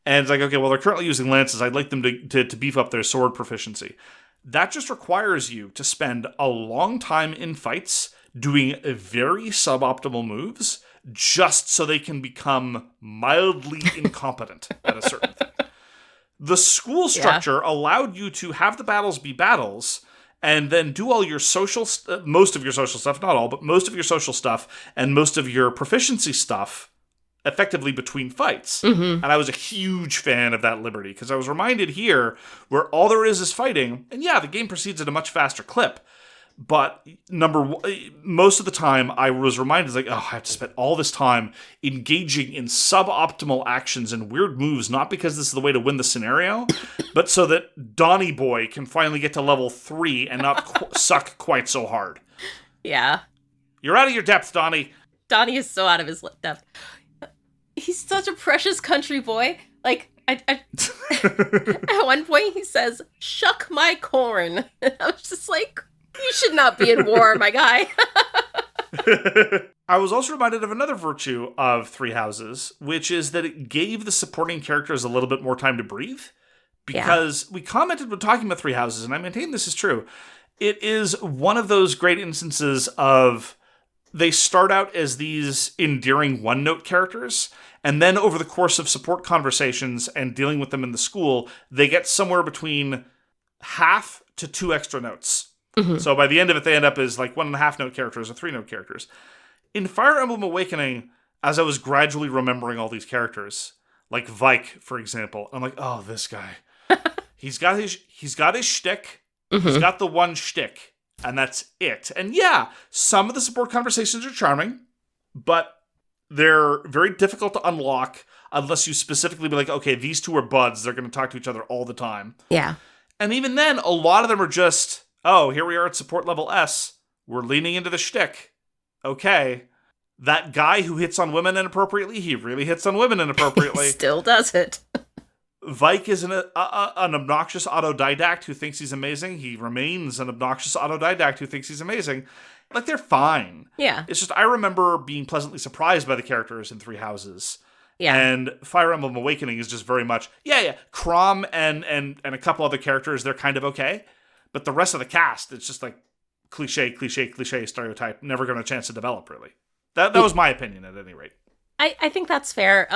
And it's like, okay, well, they're currently using lances. I'd like them to beef up their sword proficiency. That just requires you to spend a long time in fights doing very suboptimal moves just so they can become mildly incompetent at a certain thing. The school structure allowed you to have the battles be battles and then do all your social, most of your social stuff, not all, but most of your social stuff and most of your proficiency stuff effectively between fights. And I was a huge fan of that liberty because I was reminded here where all there is fighting, and yeah, the game proceeds at a much faster clip. But most of the time, I was reminded, like, oh, I have to spend all this time engaging in suboptimal actions and weird moves, not because this is the way to win the scenario, but so that Donnie Boy can finally get to level 3 and not suck quite so hard. Yeah. You're out of your depth, Donnie. Donnie is so out of his depth. He's such a precious country boy. Like, at one point he says, "Shuck my corn." And I was just like, you should not be in war, my guy. I was also reminded of another virtue of Three Houses, which is that it gave the supporting characters a little bit more time to breathe. Because we commented when talking about Three Houses, and I maintain this is true, it is one of those great instances of they start out as these endearing one-note characters, and then over the course of support conversations and dealing with them in the school, they get somewhere between half to 2 extra notes. So by the end of it, they end up as like 1.5 note characters or 3 note characters. In Fire Emblem Awakening, as I was gradually remembering all these characters, like Vike, for example, I'm like, oh, this guy. He's got his shtick. He's got the one shtick, and that's it. And yeah, some of the support conversations are charming, but they're very difficult to unlock unless you specifically be like, okay, these two are buds. They're going to talk to each other all the time. Yeah. And even then, a lot of them are just, oh, here we are at support level S. We're leaning into the shtick. Okay. That guy who hits on women inappropriately, he really hits on women inappropriately. Still does it. Vike is an obnoxious autodidact who thinks he's amazing. He remains an obnoxious autodidact who thinks he's amazing. Like, they're fine. Yeah. It's just, I remember being pleasantly surprised by the characters in Three Houses. Yeah. And Fire Emblem Awakening is just very much, Crom and a couple other characters, they're kind of okay. But the rest of the cast, it's just like cliche stereotype, never given a chance to develop, really. That was my opinion, at any rate. I think that's fair.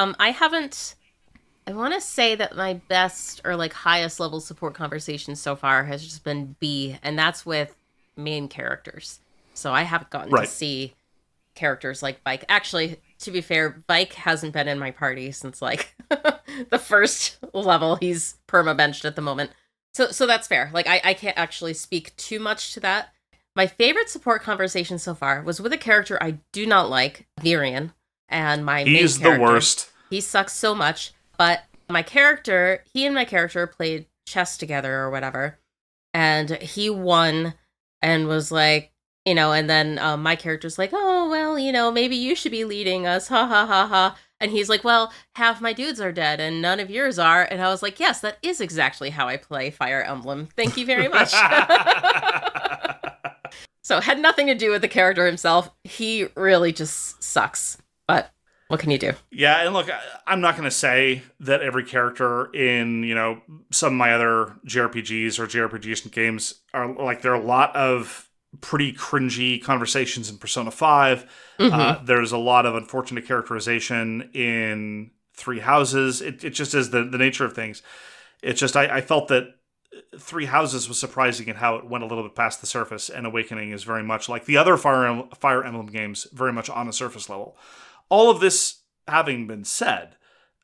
I want to say that my best or like highest level support conversation so far has just been B, and that's with main characters. So I haven't gotten to see characters like Vike. Actually, to be fair, Vike hasn't been in my party since like the first level. He's perma-benched at the moment. So that's fair. Like I can't actually speak too much to that. My favorite support conversation so far was with a character I do not like, Hibernian, and my main character. He's the worst. He sucks so much. But he and my character played chess together or whatever. And he won and was like, and then my character's like, oh, well, maybe you should be leading us. Ha ha ha ha. And he's like, well, half my dudes are dead and none of yours are. And I was like, yes, that is exactly how I play Fire Emblem. Thank you very much. So it had nothing to do with the character himself. He really just sucks. But what can you do? Yeah, and look, I'm not going to say that every character in, some of my other JRPGs or JRPG games are like, there are a lot of pretty cringy conversations in Persona 5. There's a lot of unfortunate characterization in Three Houses. It just is the nature of things. It's just, I felt that Three Houses was surprising in how it went a little bit past the surface, and Awakening is very much like the other Fire Emblem games, very much on a surface level. All of this having been said,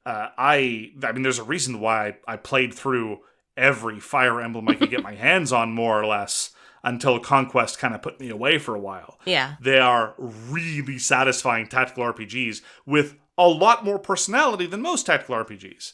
I mean, there's a reason why I played through every Fire Emblem I could get my hands on, more or less. until Conquest kind of put me away for a while. Yeah. They are really satisfying tactical RPGs with a lot more personality than most tactical RPGs.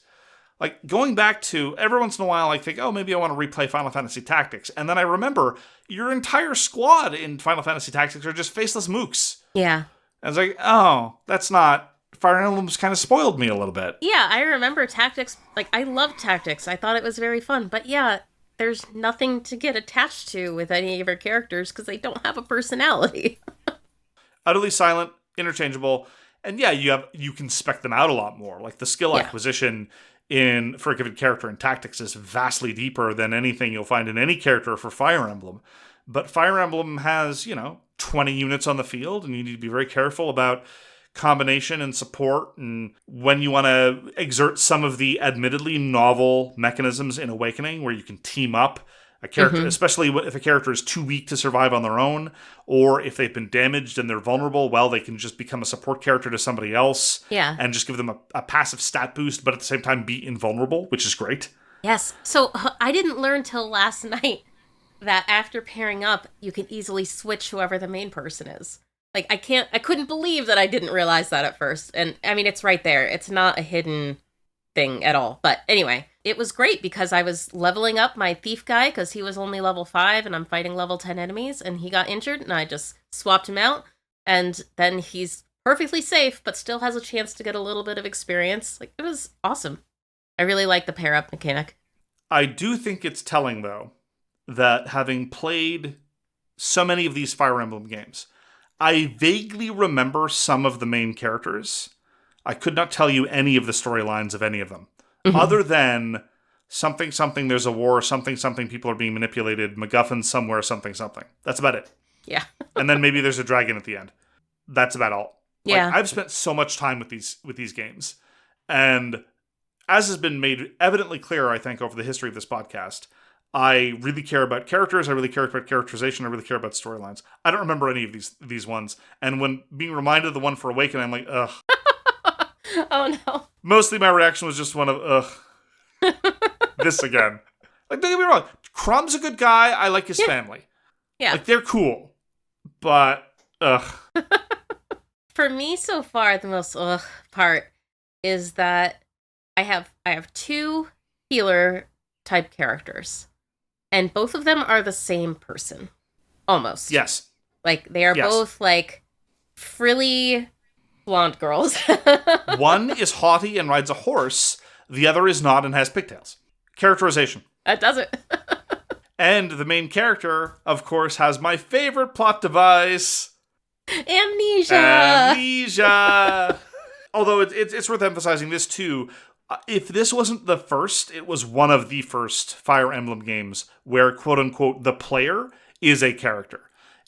Like, going back to, every once in a while, I think, oh, maybe I want to replay Final Fantasy Tactics. And then I remember, your entire squad in Final Fantasy Tactics are just faceless mooks. Yeah. And it's like, oh, that's not... Fire Emblem's kind of spoiled me a little bit. Yeah, I remember Tactics. Like, I loved Tactics. I thought it was very fun. But yeah, there's nothing to get attached to with any of your characters because they don't have a personality. Utterly silent, interchangeable. And yeah, you can spec them out a lot more. Like, the skill acquisition for a given character in Tactics is vastly deeper than anything you'll find in any character for Fire Emblem. But Fire Emblem has, 20 units on the field, and you need to be very careful about combination and support, and when you want to exert some of the admittedly novel mechanisms in Awakening, where you can team up a character, especially if a character is too weak to survive on their own, or if they've been damaged and they're vulnerable, well, they can just become a support character to somebody else, and just give them a passive stat boost, but at the same time be invulnerable, which is great. Yes. So I didn't learn till last night that after pairing up, you can easily switch whoever the main person is. Like, I couldn't believe that I didn't realize that at first. And I mean, it's right there. It's not a hidden thing at all. But anyway, it was great because I was leveling up my thief guy because he was only level 5 and I'm fighting level 10 enemies, and he got injured and I just swapped him out. And then he's perfectly safe, but still has a chance to get a little bit of experience. Like, it was awesome. I really like the pair up mechanic. I do think it's telling, though, that having played so many of these Fire Emblem games, I vaguely remember some of the main characters. I could not tell you any of the storylines of any of them. Other than something, there's a war, something, people are being manipulated, MacGuffin somewhere, something. That's about it. Yeah. And then maybe there's a dragon at the end. That's about all. Yeah. Like, I've spent so much time with these games. And as has been made evidently clear, I think, over the history of this podcast, I really care about characters, I really care about characterization, I really care about storylines. I don't remember any of these ones. And when being reminded of the one for Awakening, I'm like, ugh. Oh, no. Mostly my reaction was just one of, ugh. This again. Like, don't get me wrong. Crumb's a good guy. I like his family. Yeah. Like, they're cool. But, ugh. For me, so far, the most ugh part is that I have 2 healer-type characters. And both of them are the same person. Almost. Yes. Like, they are both, like, frilly blonde girls. One is haughty and rides a horse. The other is not and has pigtails. Characterization. That does it. And the main character, of course, has my favorite plot device. Amnesia! Although it's worth emphasizing this, too. If this wasn't the first, it was one of the first Fire Emblem games where, quote-unquote, the player is a character.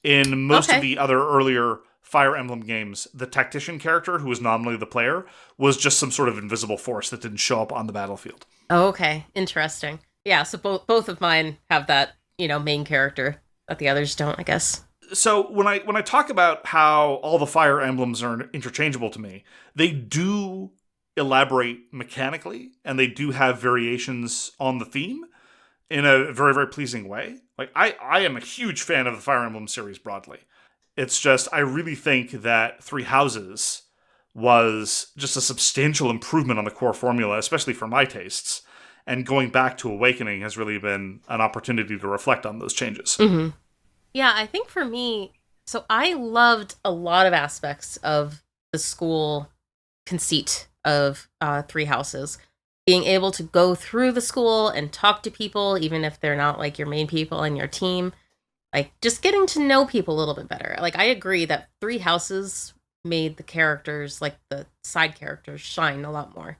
In most of the other earlier Fire Emblem games, the tactician character, who was nominally the player, was just some sort of invisible force that didn't show up on the battlefield. Oh, okay. Interesting. Yeah, so both of mine have that, main character that the others don't, I guess. So when I talk about how all the Fire Emblems are interchangeable to me, they do elaborate mechanically, and they do have variations on the theme in a very, very pleasing way. Like, I am a huge fan of the Fire Emblem series broadly. It's just, I really think that Three Houses was just a substantial improvement on the core formula, especially for my tastes. And going back to Awakening has really been an opportunity to reflect on those changes. Mm-hmm. Yeah, I think for me, so I loved a lot of aspects of the school conceit of Three Houses. Being able to go through the school and talk to people, even if they're not like your main people in your team. Like, just getting to know people a little bit better. Like, I agree that Three Houses made the characters, like the side characters, shine a lot more.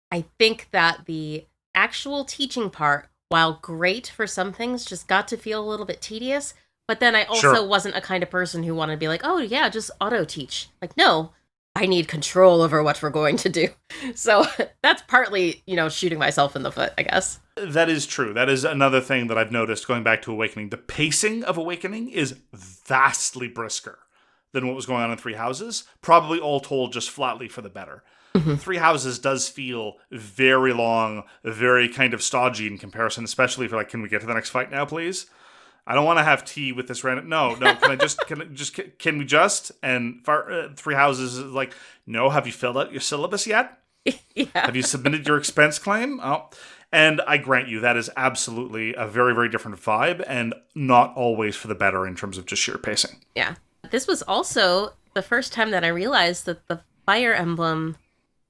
I think that the actual teaching part, while great for some things, just got to feel a little bit tedious. But then I also wasn't a kind of person who wanted to be like, oh yeah, just auto-teach. Like, no, I need control over what we're going to do. So that's partly, shooting myself in the foot, I guess. That is true. That is another thing that I've noticed going back to Awakening. The pacing of Awakening is vastly brisker than what was going on in Three Houses. Probably all told just flatly for the better. Mm-hmm. Three Houses does feel very long, very kind of stodgy in comparison, especially for like, can we get to the next fight now, please? I don't want to have tea with this random. No. Can we just? And Three Houses is like, no. Have you filled out your syllabus yet? Yeah. Have you submitted your expense claim? Oh, and I grant you that is absolutely a very, very different vibe, and not always for the better in terms of just sheer pacing. Yeah. This was also the first time that I realized that the Fire Emblem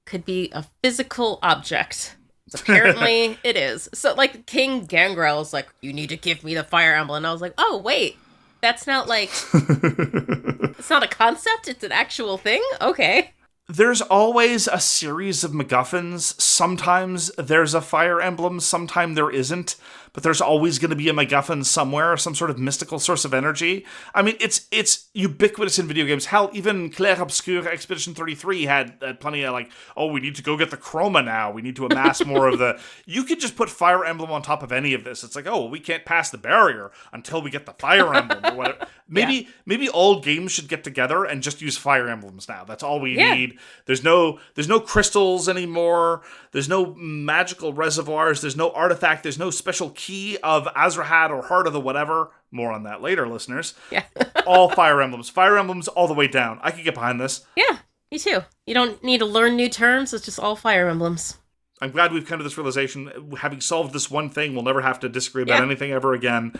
could be a physical object. Apparently it is. So like King Gangrel's like, you need to give me the Fire Emblem. And I was like, oh wait, that's not like it's not a concept, it's an actual thing? Okay. There's always a series of MacGuffins. Sometimes there's a Fire Emblem, sometimes there isn't. But there's always going to be a MacGuffin somewhere, some sort of mystical source of energy. I mean, it's ubiquitous in video games. Hell, even Clair Obscur Expedition 33 had plenty of like, oh, we need to go get the chroma now. We need to amass more of the... You could just put Fire Emblem on top of any of this. It's like, oh, well, we can't pass the barrier until we get the Fire Emblem or whatever. Maybe all games should get together and just use Fire Emblems now. That's all we need. There's no crystals anymore. There's no magical reservoirs. There's no artifact. There's no special key of Azrahat or Heart of the whatever. More on that later, listeners. Yeah. All Fire Emblems. Fire Emblems all the way down. I could get behind this. Yeah, me too. You don't need to learn new terms. It's just all Fire Emblems. I'm glad we've come to this realization. Having solved this one thing, we'll never have to disagree about anything ever again.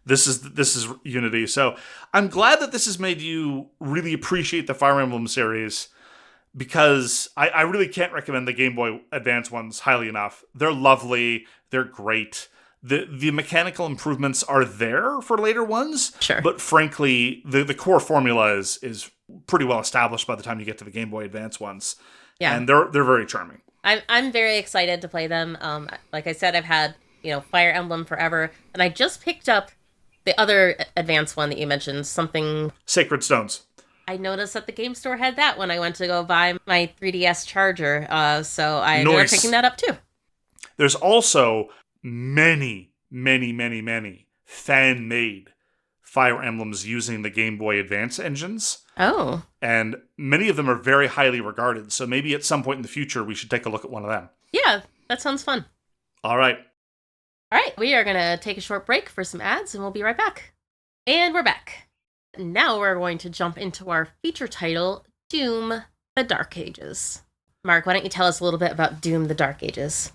This is unity. So I'm glad that this has made you really appreciate the Fire Emblem series, because I really can't recommend the Game Boy Advance ones highly enough. They're lovely. They're great. The mechanical improvements are there for later ones. Sure. But frankly, the core formula is pretty well established by the time you get to the Game Boy Advance ones. Yeah. And they're very charming. I'm very excited to play them. Like I said, I've had, Fire Emblem forever, and I just picked up the other advanced one that you mentioned, something... Sacred Stones. I noticed that the game store had that when I went to go buy my 3DS charger, so I ended up picking that up too. There's also many, many, many, many fan-made Fire Emblems using the Game Boy Advance engines. Oh. And many of them are very highly regarded, so maybe at some point in the future we should take a look at one of them. Yeah, that sounds fun. All right. All right, we are going to take a short break for some ads, and we'll be right back. And we're back. Now we're going to jump into our feature title, Doom: The Dark Ages. Mark, why don't you tell us a little bit about Doom: The Dark Ages?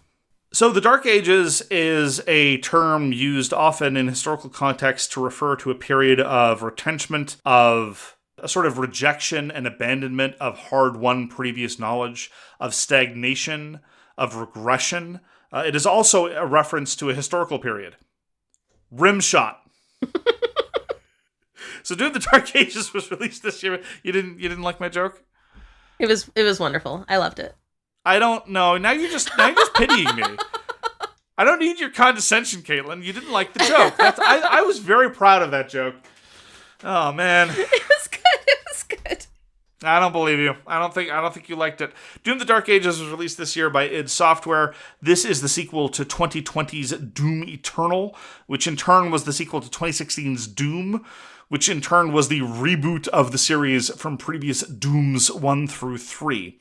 So the Dark Ages is a term used often in historical context to refer to a period of retrenchment, of a sort of rejection and abandonment of hard-won previous knowledge, of stagnation, of regression. It is also a reference to a historical period. Rimshot. So Doom: The Dark Ages was released this year. You didn't like my joke? It was wonderful. I loved it. I don't know. Now you're just pitying me. I don't need your condescension, Caitlin. You didn't like the joke. I was very proud of that joke. Oh man. It was good. It was good. I don't believe you. I don't think you liked it. Doom: The Dark Ages was released this year by id Software. This is the sequel to 2020's Doom Eternal, which in turn was the sequel to 2016's Doom, which in turn was the reboot of the series from previous Dooms 1 through 3.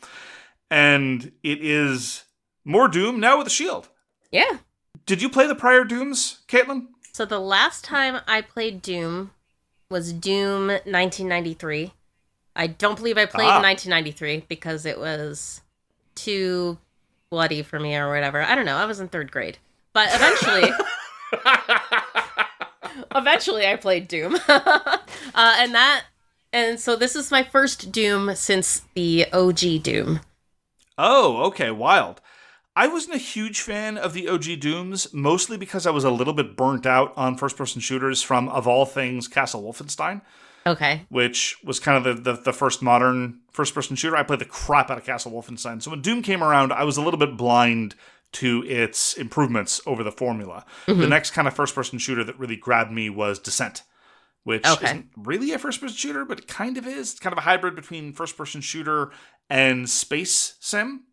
And it is more Doom, now with a shield. Yeah. Did you play the prior Dooms, Caitlin? So the last time I played Doom was Doom 1993. I don't believe I played 1993 because it was too bloody for me or whatever. I don't know. I was in 3rd grade. But eventually I played Doom. And so this is my first Doom since the OG Doom. Oh, okay. Wild. I wasn't a huge fan of the OG Dooms, mostly because I was a little bit burnt out on first-person shooters from, of all things, Castle Wolfenstein. Okay. Which was kind of the first modern first-person shooter. I played the crap out of Castle Wolfenstein. So when Doom came around, I was a little bit blind to its improvements over the formula. Mm-hmm. The next kind of first-person shooter that really grabbed me was Descent, which isn't really a first-person shooter, but it kind of is. It's kind of a hybrid between first-person shooter and space sim.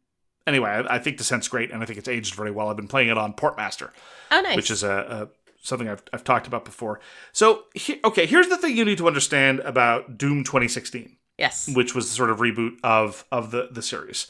Anyway, I think Descent's great, and I think it's aged very well. I've been playing it on Portmaster. Oh, nice. Which is something I've talked about before. So, here's the thing you need to understand about Doom 2016. Yes. Which was the sort of reboot of the series.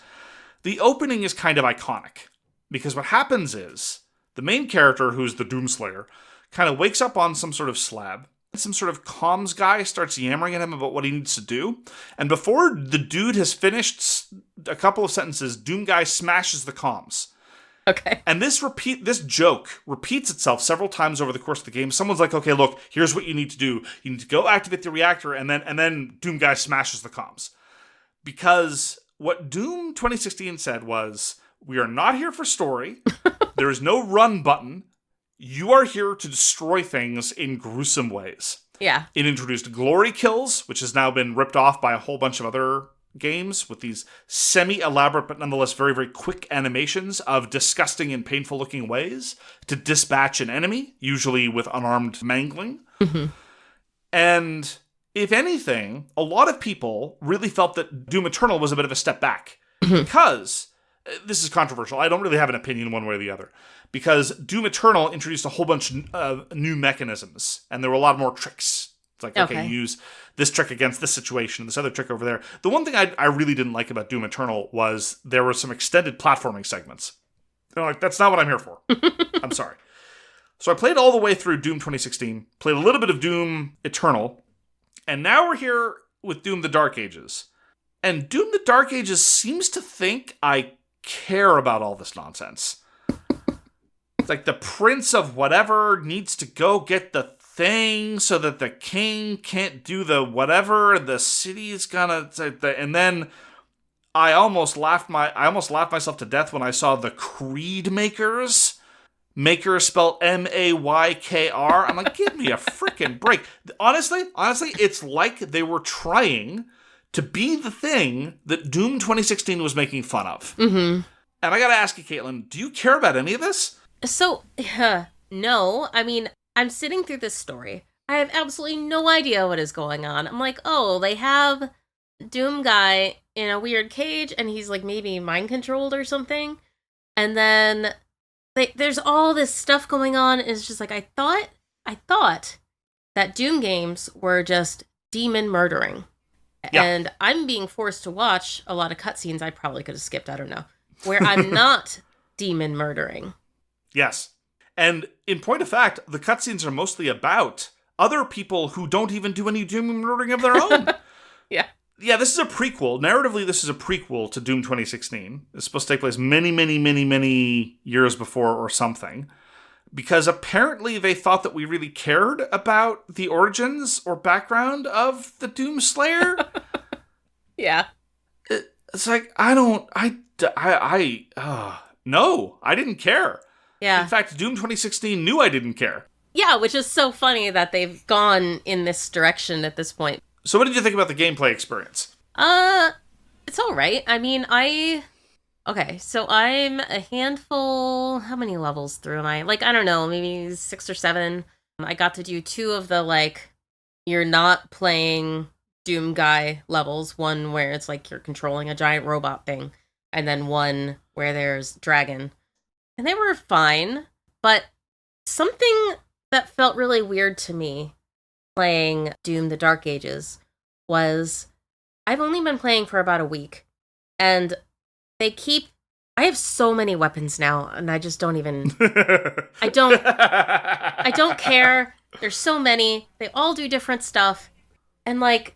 The opening is kind of iconic, because what happens is the main character, who's the Doomslayer, kind of wakes up on some sort of slab. Some sort of comms guy starts yammering at him about what he needs to do. And before the dude has finished a couple of sentences, Doom Guy smashes the comms. Okay. And this joke repeats itself several times over the course of the game. Someone's like, okay, look, here's what you need to do. You need to go activate the reactor, and then Doom Guy smashes the comms. Because what Doom 2016 said was, we are not here for story. There is no run button. You are here to destroy things in gruesome ways. Yeah. It introduced glory kills, which has now been ripped off by a whole bunch of other games with these semi-elaborate but nonetheless very, very quick animations of disgusting and painful-looking ways to dispatch an enemy, usually with unarmed mangling. Mm-hmm. And if anything, a lot of people really felt that Doom Eternal was a bit of a step back. Because, this is controversial, I don't really have an opinion one way or the other. Because Doom Eternal introduced a whole bunch of new mechanisms, and there were a lot more tricks. It's like, okay, you use this trick against this situation, and this other trick over there. The one thing I really didn't like about Doom Eternal was there were some extended platforming segments. They're like, that's not what I'm here for. I'm sorry. So I played all the way through Doom 2016, played a little bit of Doom Eternal, and now we're here with Doom the Dark Ages. And Doom the Dark Ages seems to think I care about all this nonsense. Like the prince of whatever needs to go get the thing so that the king can't do the whatever, the city's gonna, and then I almost laughed myself to death when I saw the Creed makers. Maker spelled Maykr. I'm like, give me a freaking break. Honestly, it's like they were trying to be the thing that Doom 2016 was making fun of. Mm-hmm. And I gotta ask you, Caitlin, do you care about any of this? So, no. I mean, I'm sitting through this story. I have absolutely no idea what is going on. I'm like, oh, they have Doom Guy in a weird cage, and he's like maybe mind controlled or something. And then there's all this stuff going on. And it's just like, I thought that Doom games were just demon murdering. Yeah. And I'm being forced to watch a lot of cutscenes I probably could have skipped, I don't know, where I'm not demon murdering. Yes. And in point of fact, the cutscenes are mostly about other people who don't even do any demon murdering of their own. Yeah. Yeah, this is a prequel. Narratively, this is a prequel to Doom 2016. It's supposed to take place many, many, many, many years before or something. Because apparently they thought that we really cared about the origins or background of the Doom Slayer. Yeah. It's like, no, I didn't care. Yeah. In fact, Doom 2016 knew I didn't care. Yeah, which is so funny that they've gone in this direction at this point. So what did you think about the gameplay experience? It's all right. I mean, okay, so I'm a handful, how many levels through am I? Like, I don't know, maybe 6 or 7. I got to do 2 of the, like, you're not playing Doom Guy levels. One where it's like you're controlling a giant robot thing, and then one where there's Dragon. And they were fine, but something that felt really weird to me playing Doom the Dark Ages was I've only been playing for about a week, and I have so many weapons now, and I just don't even I don't care. There's so many. They all do different stuff. And like,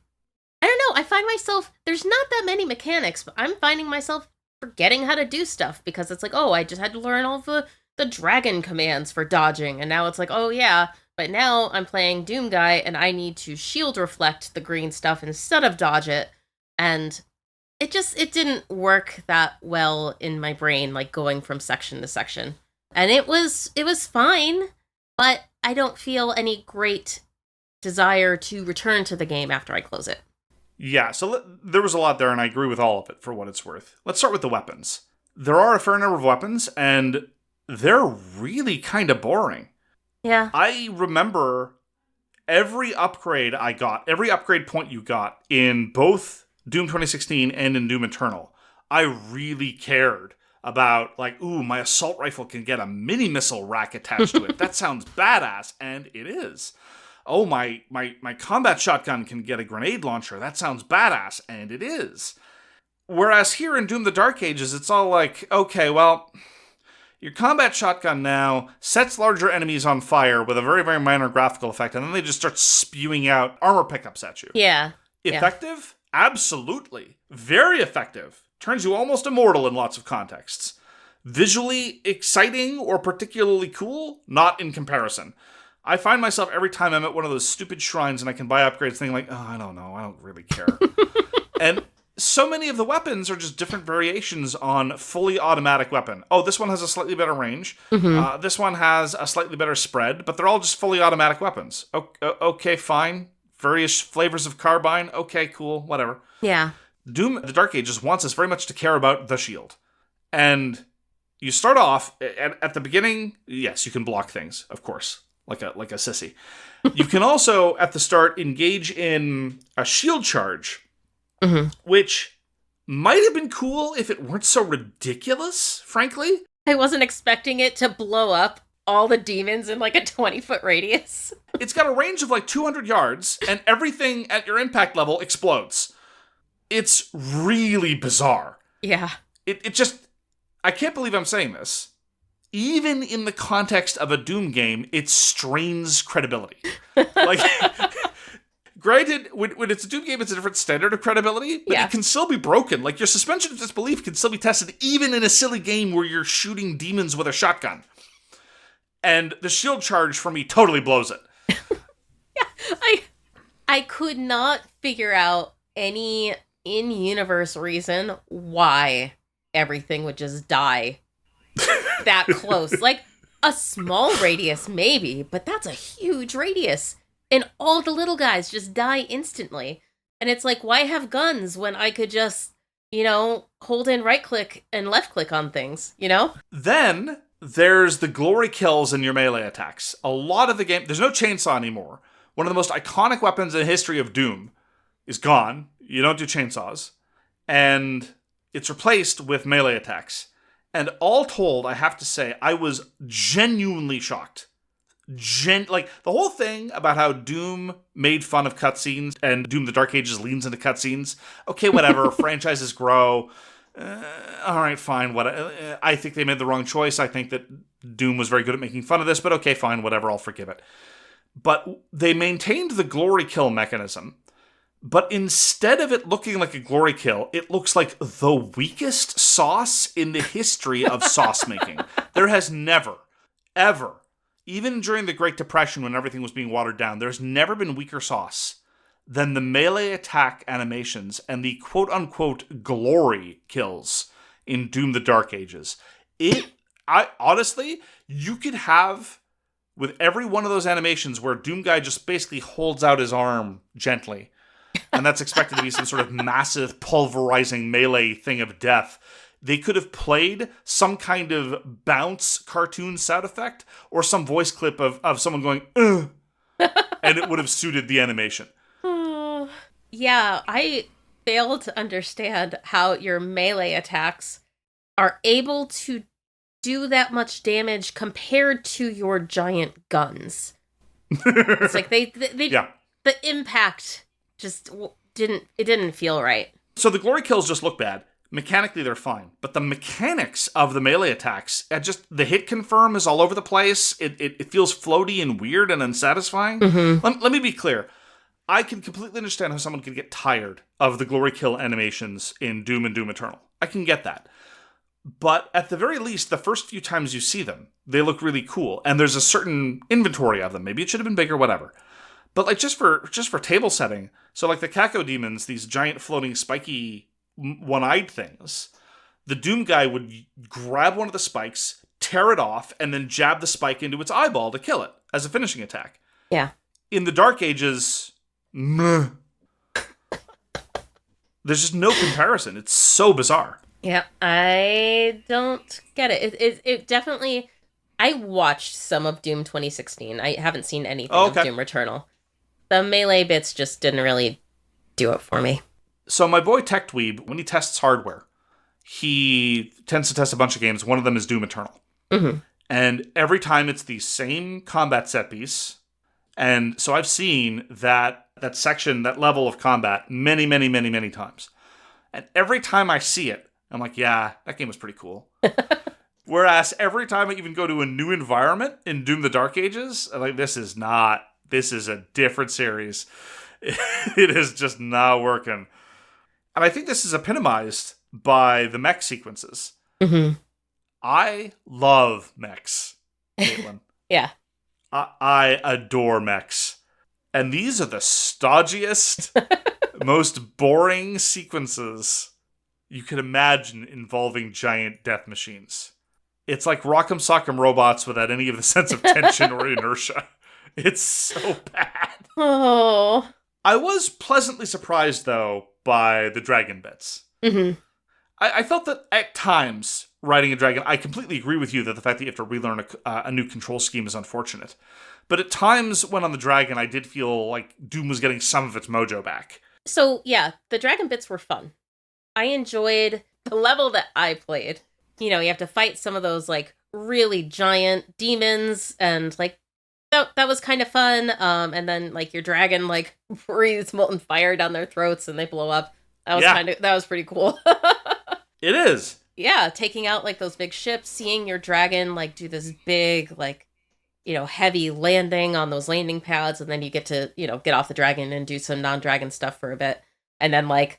I don't know, I find myself, there's not that many mechanics, but I'm finding myself forgetting how to do stuff because it's like, oh, I just had to learn all the dragon commands for dodging. And now it's like, oh yeah, but now I'm playing Doom Guy and I need to shield reflect the green stuff instead of dodge it. And it didn't work that well in my brain, like going from section to section. And it was fine, but I don't feel any great desire to return to the game after I close it. Yeah, so there was a lot there, and I agree with all of it for what it's worth. Let's start with the weapons. There are a fair number of weapons, and they're really kind of boring. Yeah. I remember every upgrade I got, every upgrade point you got in both Doom 2016 and in Doom Eternal, I really cared about, like, ooh, my assault rifle can get a mini missile rack attached to it. That sounds badass, and it is. Oh, my combat shotgun can get a grenade launcher. That sounds badass, and it is. Whereas here in Doom the Dark Ages, it's all like, okay, well, Your combat shotgun now sets larger enemies on fire with a very, very minor graphical effect, and then they just start spewing out armor pickups at you. Yeah. Effective? Absolutely. Very effective. Turns you almost immortal in lots of contexts. Visually exciting or particularly cool? Not in comparison. I find myself every time I'm at one of those stupid shrines and I can buy upgrades thinking like, oh, I don't know, I don't really care. And so many of the weapons are just different variations on fully automatic weapon. Oh, this one has a slightly better range. This one has a slightly better spread, but they're all just fully automatic weapons. Okay, fine. Various flavors of carbine. Okay, cool, whatever. Yeah. Doom, the Dark Ages, wants us very much to care about the shield. And you start off, at the beginning, yes, you can block things, of course, like a sissy. You can also, at the start, engage in a shield charge, which might have been cool if it weren't so ridiculous, frankly. I wasn't expecting it to blow up all the demons in like a 20-foot radius. It's got a range of like 200 yards, and everything at your impact level explodes. It's really bizarre. Yeah. It just... I can't believe I'm saying this. Even in the context of a Doom game, it strains credibility. Like, granted, when it's a Doom game, it's a different standard of credibility, but it can still be broken. Like, your suspension of disbelief can still be tested even in a silly game where you're shooting demons with a shotgun. And the shield charge, for me, totally blows it. I could not figure out any in-universe reason why everything would just die that close. Like, a small radius, maybe, but that's a huge radius. And all the little guys just die instantly. And it's like, why have guns when I could just, hold in right-click and left-click on things, Then there's the glory kills in your melee attacks. A lot of the game... There's no chainsaw anymore. One of the most iconic weapons in the history of Doom is gone. You don't do chainsaws. And it's replaced with melee attacks. And all told, I have to say, I was genuinely shocked. The whole thing about how Doom made fun of cutscenes and Doom the Dark Ages leans into cutscenes. Okay, whatever. Franchises grow. All right, fine. I think they made the wrong choice. I think that Doom was very good at making fun of this, but okay, fine, whatever. I'll forgive it. But they maintained the glory kill mechanism. But instead of it looking like a glory kill, it looks like the weakest sauce in the history of sauce making. There has never, ever, even during the Great Depression when everything was being watered down, there's never been weaker sauce than the melee attack animations and the quote-unquote glory kills in Doom the Dark Ages. Honestly, you could have, with every one of those animations where Doom Guy just basically holds out his arm gently, and that's expected to be some sort of massive pulverizing melee thing of death, they could have played some kind of bounce cartoon sound effect or some voice clip of someone going, ugh, and it would have suited the animation. Yeah, I fail to understand how your melee attacks are able to do that much damage compared to your giant guns. It's like they the impact just didn't feel right. So the glory kills just look bad. Mechanically, they're fine. But the mechanics of the melee attacks, the hit confirm is all over the place. It feels floaty and weird and unsatisfying. Let me be clear. I can completely understand how someone could get tired of the glory kill animations in Doom and Doom Eternal. I can get that. But at the very least, the first few times you see them, they look really cool. And there's a certain inventory of them. Maybe it should have been bigger, whatever. But like just for table setting, so like the Kako demons, these giant floating spiky one-eyed things, the Doom guy would grab one of the spikes, tear it off, and then jab the spike into its eyeball to kill it as a finishing attack. Yeah. In the Dark Ages, there's just no comparison. It's so bizarre. Yeah, I don't get it. It definitely... I watched some of Doom 2016. I haven't seen anything of Doom Eternal. The melee bits just didn't really do it for me. So my boy Tech Dweeb, when he tests hardware, he tends to test a bunch of games. One of them is Doom Eternal. And every time it's the same combat set piece. And so I've seen that section, that level of combat many, many, many, many times. And every time I see it, I'm like, yeah, that game was pretty cool. Whereas every time I even go to a new environment in Doom the Dark Ages, I'm like, this is a different series. It is just not working. And I think this is epitomized by the mech sequences. Mm-hmm. I love mechs, Caitlin. Yeah. I adore mechs. And these are the stodgiest, most boring sequences you could imagine involving giant death machines. It's like Rock'em Sock'em robots without any of the sense of tension or inertia. It's so bad. Oh. I was pleasantly surprised, though, by the dragon bits. Mm-hmm. I felt that at times, riding a dragon, I completely agree with you that the fact that you have to relearn a new control scheme is unfortunate. But at times when on the dragon, I did feel like Doom was getting some of its mojo back. So, yeah, the dragon bits were fun. I enjoyed the level that I played. You have to fight some of those, like, really giant demons, and, like, that was kind of fun. And then, like, your dragon, like, breathes molten fire down their throats and they blow up. That was pretty cool. It is. Yeah, taking out, like, those big ships, seeing your dragon, like, do this big, like, heavy landing on those landing pads, and then you get to, get off the dragon and do some non-dragon stuff for a bit. And then, like,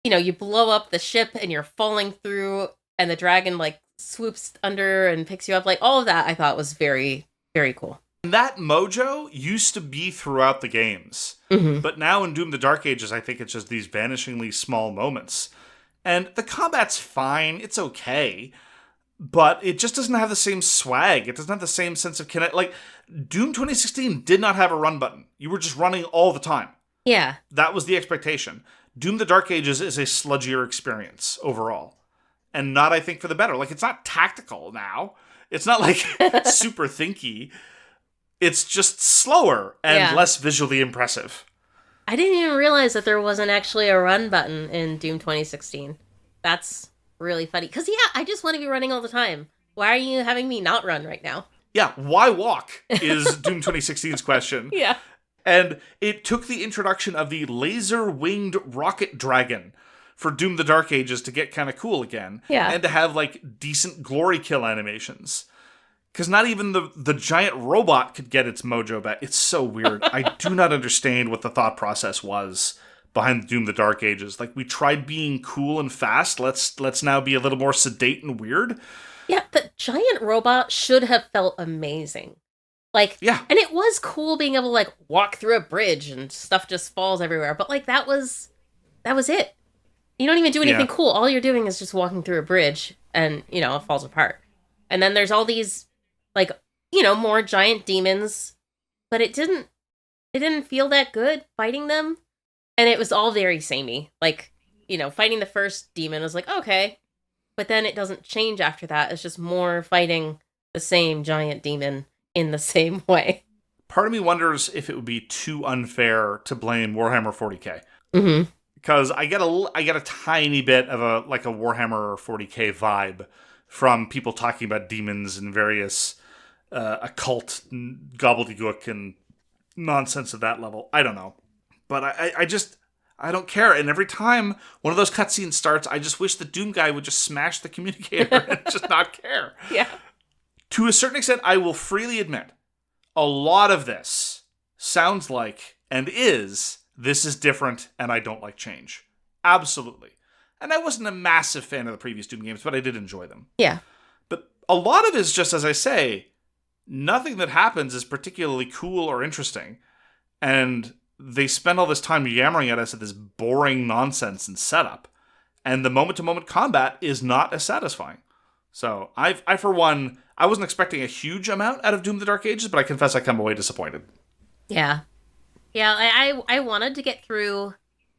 you blow up the ship and you're falling through, and the dragon, like, swoops under and picks you up. Like, all of that I thought was very, very cool. And that mojo used to be throughout the games. Mm-hmm. But now in Doom the Dark Ages, I think it's just these vanishingly small moments. And the combat's fine, it's okay, but it just doesn't have the same swag. It doesn't have the same sense of connect. Like, Doom 2016 did not have a run button. You were just running all the time. Yeah. That was the expectation. Doom the Dark Ages is a sludgier experience overall. And not, I think, for the better. Like, it's not tactical now. It's not, like, super thinky. It's just slower and less visually impressive. I didn't even realize that there wasn't actually a run button in Doom 2016. That's really funny. Because, I just want to be running all the time. Why are you having me not run right now? Yeah, why walk is Doom 2016's question. Yeah. And it took the introduction of the laser-winged rocket dragon for Doom the Dark Ages to get kind of cool again. Yeah. And to have, like, decent glory kill animations. Because not even the giant robot could get its mojo back. It's so weird. I do not understand what the thought process was behind Doom the Dark Ages. Like, we tried being cool and fast. Let's now be a little more sedate and weird. Yeah, the giant robot should have felt amazing. Like, yeah. And it was cool being able to, like, walk through a bridge and stuff just falls everywhere. But, like, that was it. You don't even do anything cool. All you're doing is just walking through a bridge and, it falls apart. And then there's all these, like, more giant demons, but it didn't feel that good fighting them. And it was all very samey. Like, fighting the first demon was like, okay. But then it doesn't change after that. It's just more fighting the same giant demon in the same way. Part of me wonders if it would be too unfair to blame Warhammer 40k. Mm-hmm. Because I get a tiny bit of a Warhammer 40k vibe from people talking about demons and various occult gobbledygook and nonsense at that level. I don't know. But I don't care. And every time one of those cutscenes starts, I just wish the Doom guy would just smash the communicator and just not care. Yeah. To a certain extent, I will freely admit, a lot of this sounds like, and this is different, and I don't like change. Absolutely. And I wasn't a massive fan of the previous Doom games, but I did enjoy them. Yeah. But a lot of it is just, as I say, nothing that happens is particularly cool or interesting. And they spend all this time yammering at us at this boring nonsense and setup. And the moment-to-moment combat is not as satisfying. So, I for one, I wasn't expecting a huge amount out of Doom the Dark Ages, but I confess I come away disappointed. Yeah. Yeah, I wanted to get through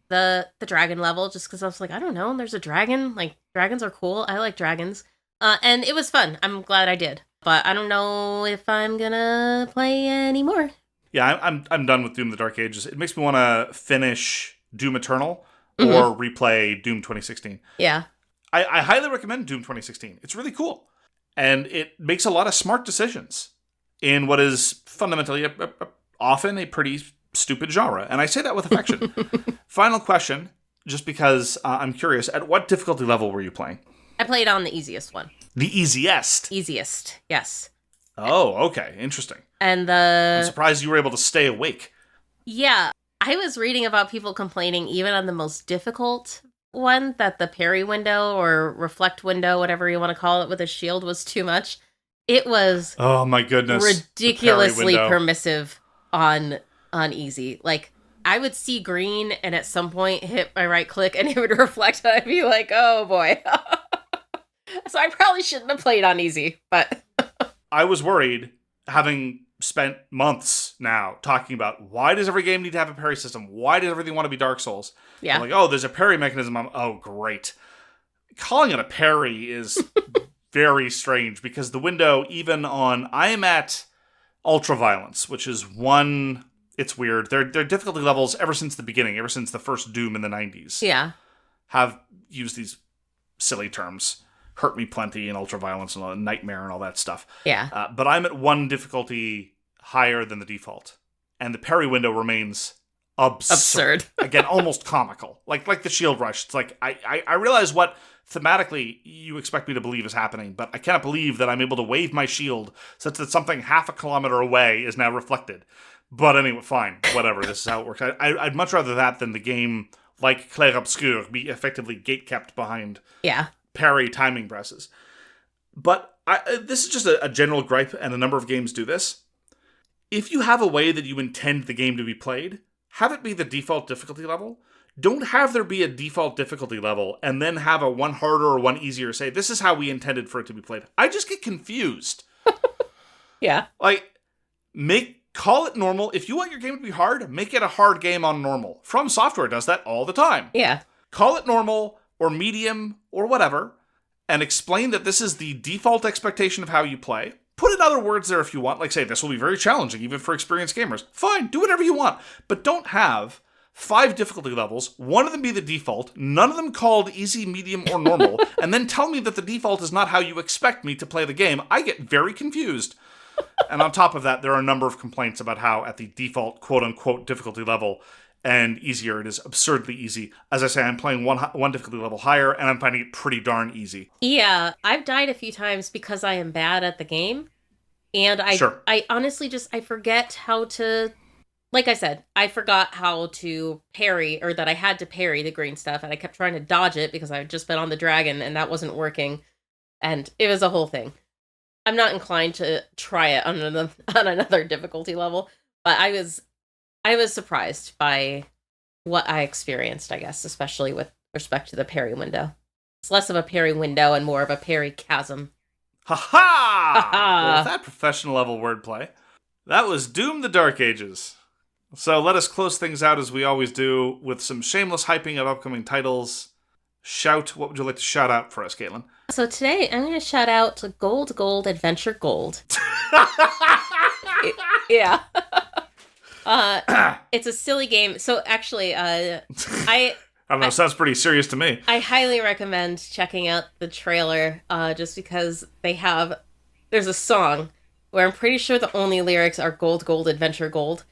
the dragon level just because I was like, I don't know, there's a dragon. Like, dragons are cool. I like dragons. And it was fun. I'm glad I did. But I don't know if I'm gonna play anymore. Yeah, I'm done with Doom the Dark Ages. It makes me want to finish Doom Eternal or replay Doom 2016. Yeah. I highly recommend Doom 2016. It's really cool. And it makes a lot of smart decisions in what is fundamentally often a pretty stupid genre. And I say that with affection. Final question, just because I'm curious. At what difficulty level were you playing? I played on the easiest one. The easiest? Easiest, yes. Oh, okay. Interesting. And I'm surprised you were able to stay awake. Yeah. I was reading about people complaining, even on the most difficult one, that the parry window or reflect window, whatever you want to call it, with a shield was too much. It was oh my goodness, ridiculously permissive on easy. Like, I would see green and at some point hit my right click and it would reflect and I'd be like, oh boy. So I probably shouldn't have played on easy, but I was worried, having spent months now talking about why does every game need to have a parry system? Why does everything want to be Dark Souls? Yeah. I'm like, oh, there's a parry mechanism. Oh, great. Calling it a parry is very strange because the window, even on, I am at Ultraviolence, which is one, it's weird. Their difficulty levels ever since the beginning, ever since the first Doom in the 90s, have used these silly terms. Hurt Me Plenty and Ultraviolence and Nightmare and all that stuff. Yeah. But I'm at one difficulty higher than the default. And the parry window remains absurd. Again, almost comical. Like the shield rush. It's like, I realize what thematically you expect me to believe is happening, but I cannot believe that I'm able to wave my shield such that something half a kilometer away is now reflected. But anyway, fine. Whatever. This is how it works. I'd much rather that than the game, like Clair Obscur, be effectively gate-kept behind parry timing presses. But this is just a general gripe, and a number of games do this. If you have a way that you intend the game to be played, have it be the default difficulty level. Don't have there be a default difficulty level and then have a one harder or one easier say, this is how we intended for it to be played. I just get confused. Yeah. Like, call it normal. If you want your game to be hard, make it a hard game on normal. From Software does that all the time. Yeah. Call it normal or medium or whatever, and explain that this is the default expectation of how you play. Put in other words there if you want, like say, this will be very challenging even for experienced gamers. Fine, do whatever you want. But don't have 5 difficulty levels, one of them be the default, none of them called easy, medium, or normal, and then tell me that the default is not how you expect me to play the game. I get very confused. And on top of that, there are a number of complaints about how at the default quote-unquote difficulty level and easier, it is absurdly easy. As I say, I'm playing one difficulty level higher, and I'm finding it pretty darn easy. Yeah, I've died a few times because I am bad at the game. And I honestly I forget how to, like I said, I forgot how to parry, or that I had to parry the green stuff, and I kept trying to dodge it because I had just been on the dragon, and that wasn't working. And it was a whole thing. I'm not inclined to try it on another difficulty level, but I was surprised by what I experienced, I guess, especially with respect to the parry window. It's less of a parry window and more of a parry chasm. Ha-ha! Well, with that professional level wordplay, that was Doom the Dark Ages. So let us close things out as we always do with some shameless hyping of upcoming titles. What would you like to shout out for us, Caitlin? So today, I'm going to shout out to Gold Adventure Gold. Yeah. It's a silly game. So actually, I don't know, sounds pretty serious to me. I highly recommend checking out the trailer, just because there's a song where I'm pretty sure the only lyrics are Gold Adventure Gold.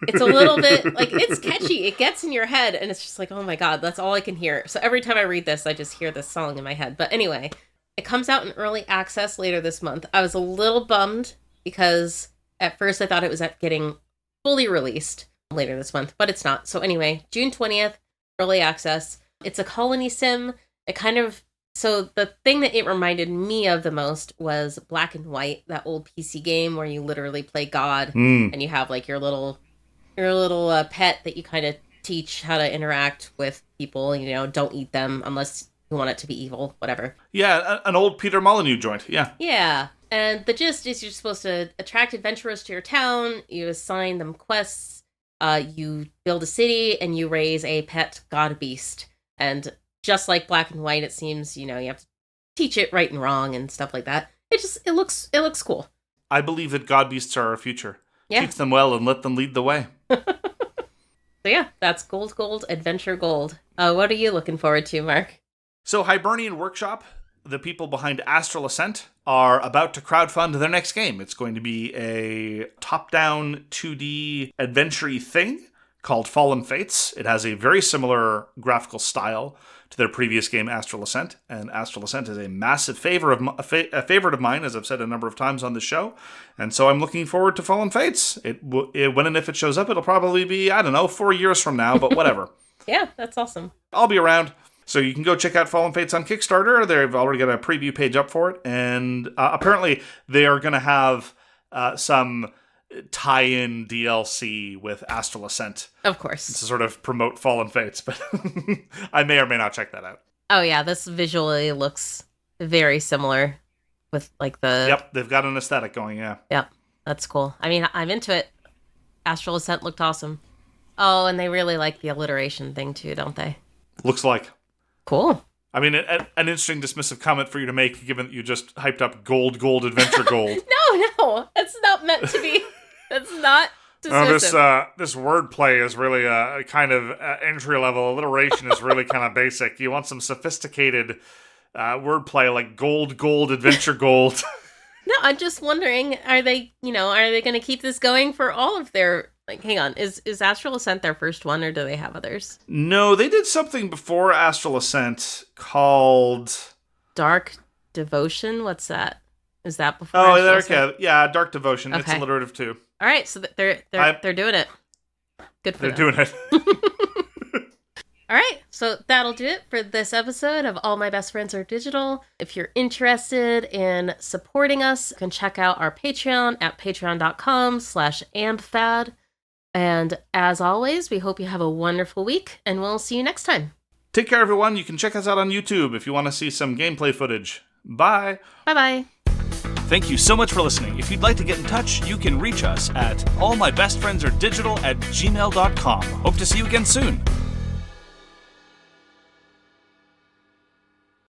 It's a little bit, like, it's catchy. It gets in your head, and it's just like, oh my god, that's all I can hear. So every time I read this, I just hear this song in my head. But anyway, it comes out in early access later this month. I was a little bummed because at first I thought it was getting fully released later this month, but it's not. So anyway, June 20th, early access. It's a colony sim. So the thing that it reminded me of the most was Black and White, that old PC game where you literally play God and you have like your little pet that you kind of teach how to interact with people. Don't eat them unless you want it to be evil, whatever. Yeah, an old Peter Molyneux joint, yeah. Yeah, and the gist is you're supposed to attract adventurers to your town, you assign them quests, you build a city, and you raise a pet god beast. And just like Black and White, it seems, you have to teach it right and wrong and stuff like that. It looks cool. I believe that god beasts are our future. Yeah. Teach them well and let them lead the way. So yeah, that's Gold Adventure Gold. What are you looking forward to, Mark? So Hibernian Workshop, the people behind Astral Ascent, are about to crowdfund their next game. It's going to be a top-down 2D adventure-y thing called Fallen Fates. It has a very similar graphical style to their previous game, Astral Ascent, and Astral Ascent is a massive favorite of mine, as I've said a number of times on the show, and so I'm looking forward to Fallen Fates. When and if it shows up, it'll probably be, 4 years from now, but whatever. Yeah, that's awesome. I'll be around. So you can go check out Fallen Fates on Kickstarter. They've already got a preview page up for it, and apparently they are going to have some tie-in DLC with Astral Ascent. Of course. To sort of promote Fallen Fates, but I may or may not check that out. Oh yeah, this visually looks very similar with like the... Yep, they've got an aesthetic going, yeah. Yep, that's cool. I mean, I'm into it. Astral Ascent looked awesome. Oh, and they really like the alliteration thing too, don't they? Looks like. Cool. I mean, an interesting dismissive comment for you to make, given that you just hyped up Gold, Adventure Gold. No, it's not meant to be. That's not dismissive. This wordplay is really a kind of entry-level. Alliteration is really kind of basic. You want some sophisticated wordplay like Gold, Adventure Gold. No, I'm just wondering, are they going to keep this going for all of their... Like, hang on, is Astral Ascent their first one, or do they have others? No, they did something before Astral Ascent called... Dark Devotion? What's that? Is that before Astral Ascent? Yeah, Dark Devotion. Okay. It's alliterative too. All right, so they're doing it. Good for them. They're doing it. All right, so that'll do it for this episode of All My Best Friends Are Digital. If you're interested in supporting us, you can check out our Patreon at patreon.com/ambfad. And as always, we hope you have a wonderful week, and we'll see you next time. Take care, everyone. You can check us out on YouTube if you want to see some gameplay footage. Bye. Bye-bye. Thank you so much for listening. If you'd like to get in touch, you can reach us at allmybestfriendsaredigital@gmail.com. Hope to see you again soon.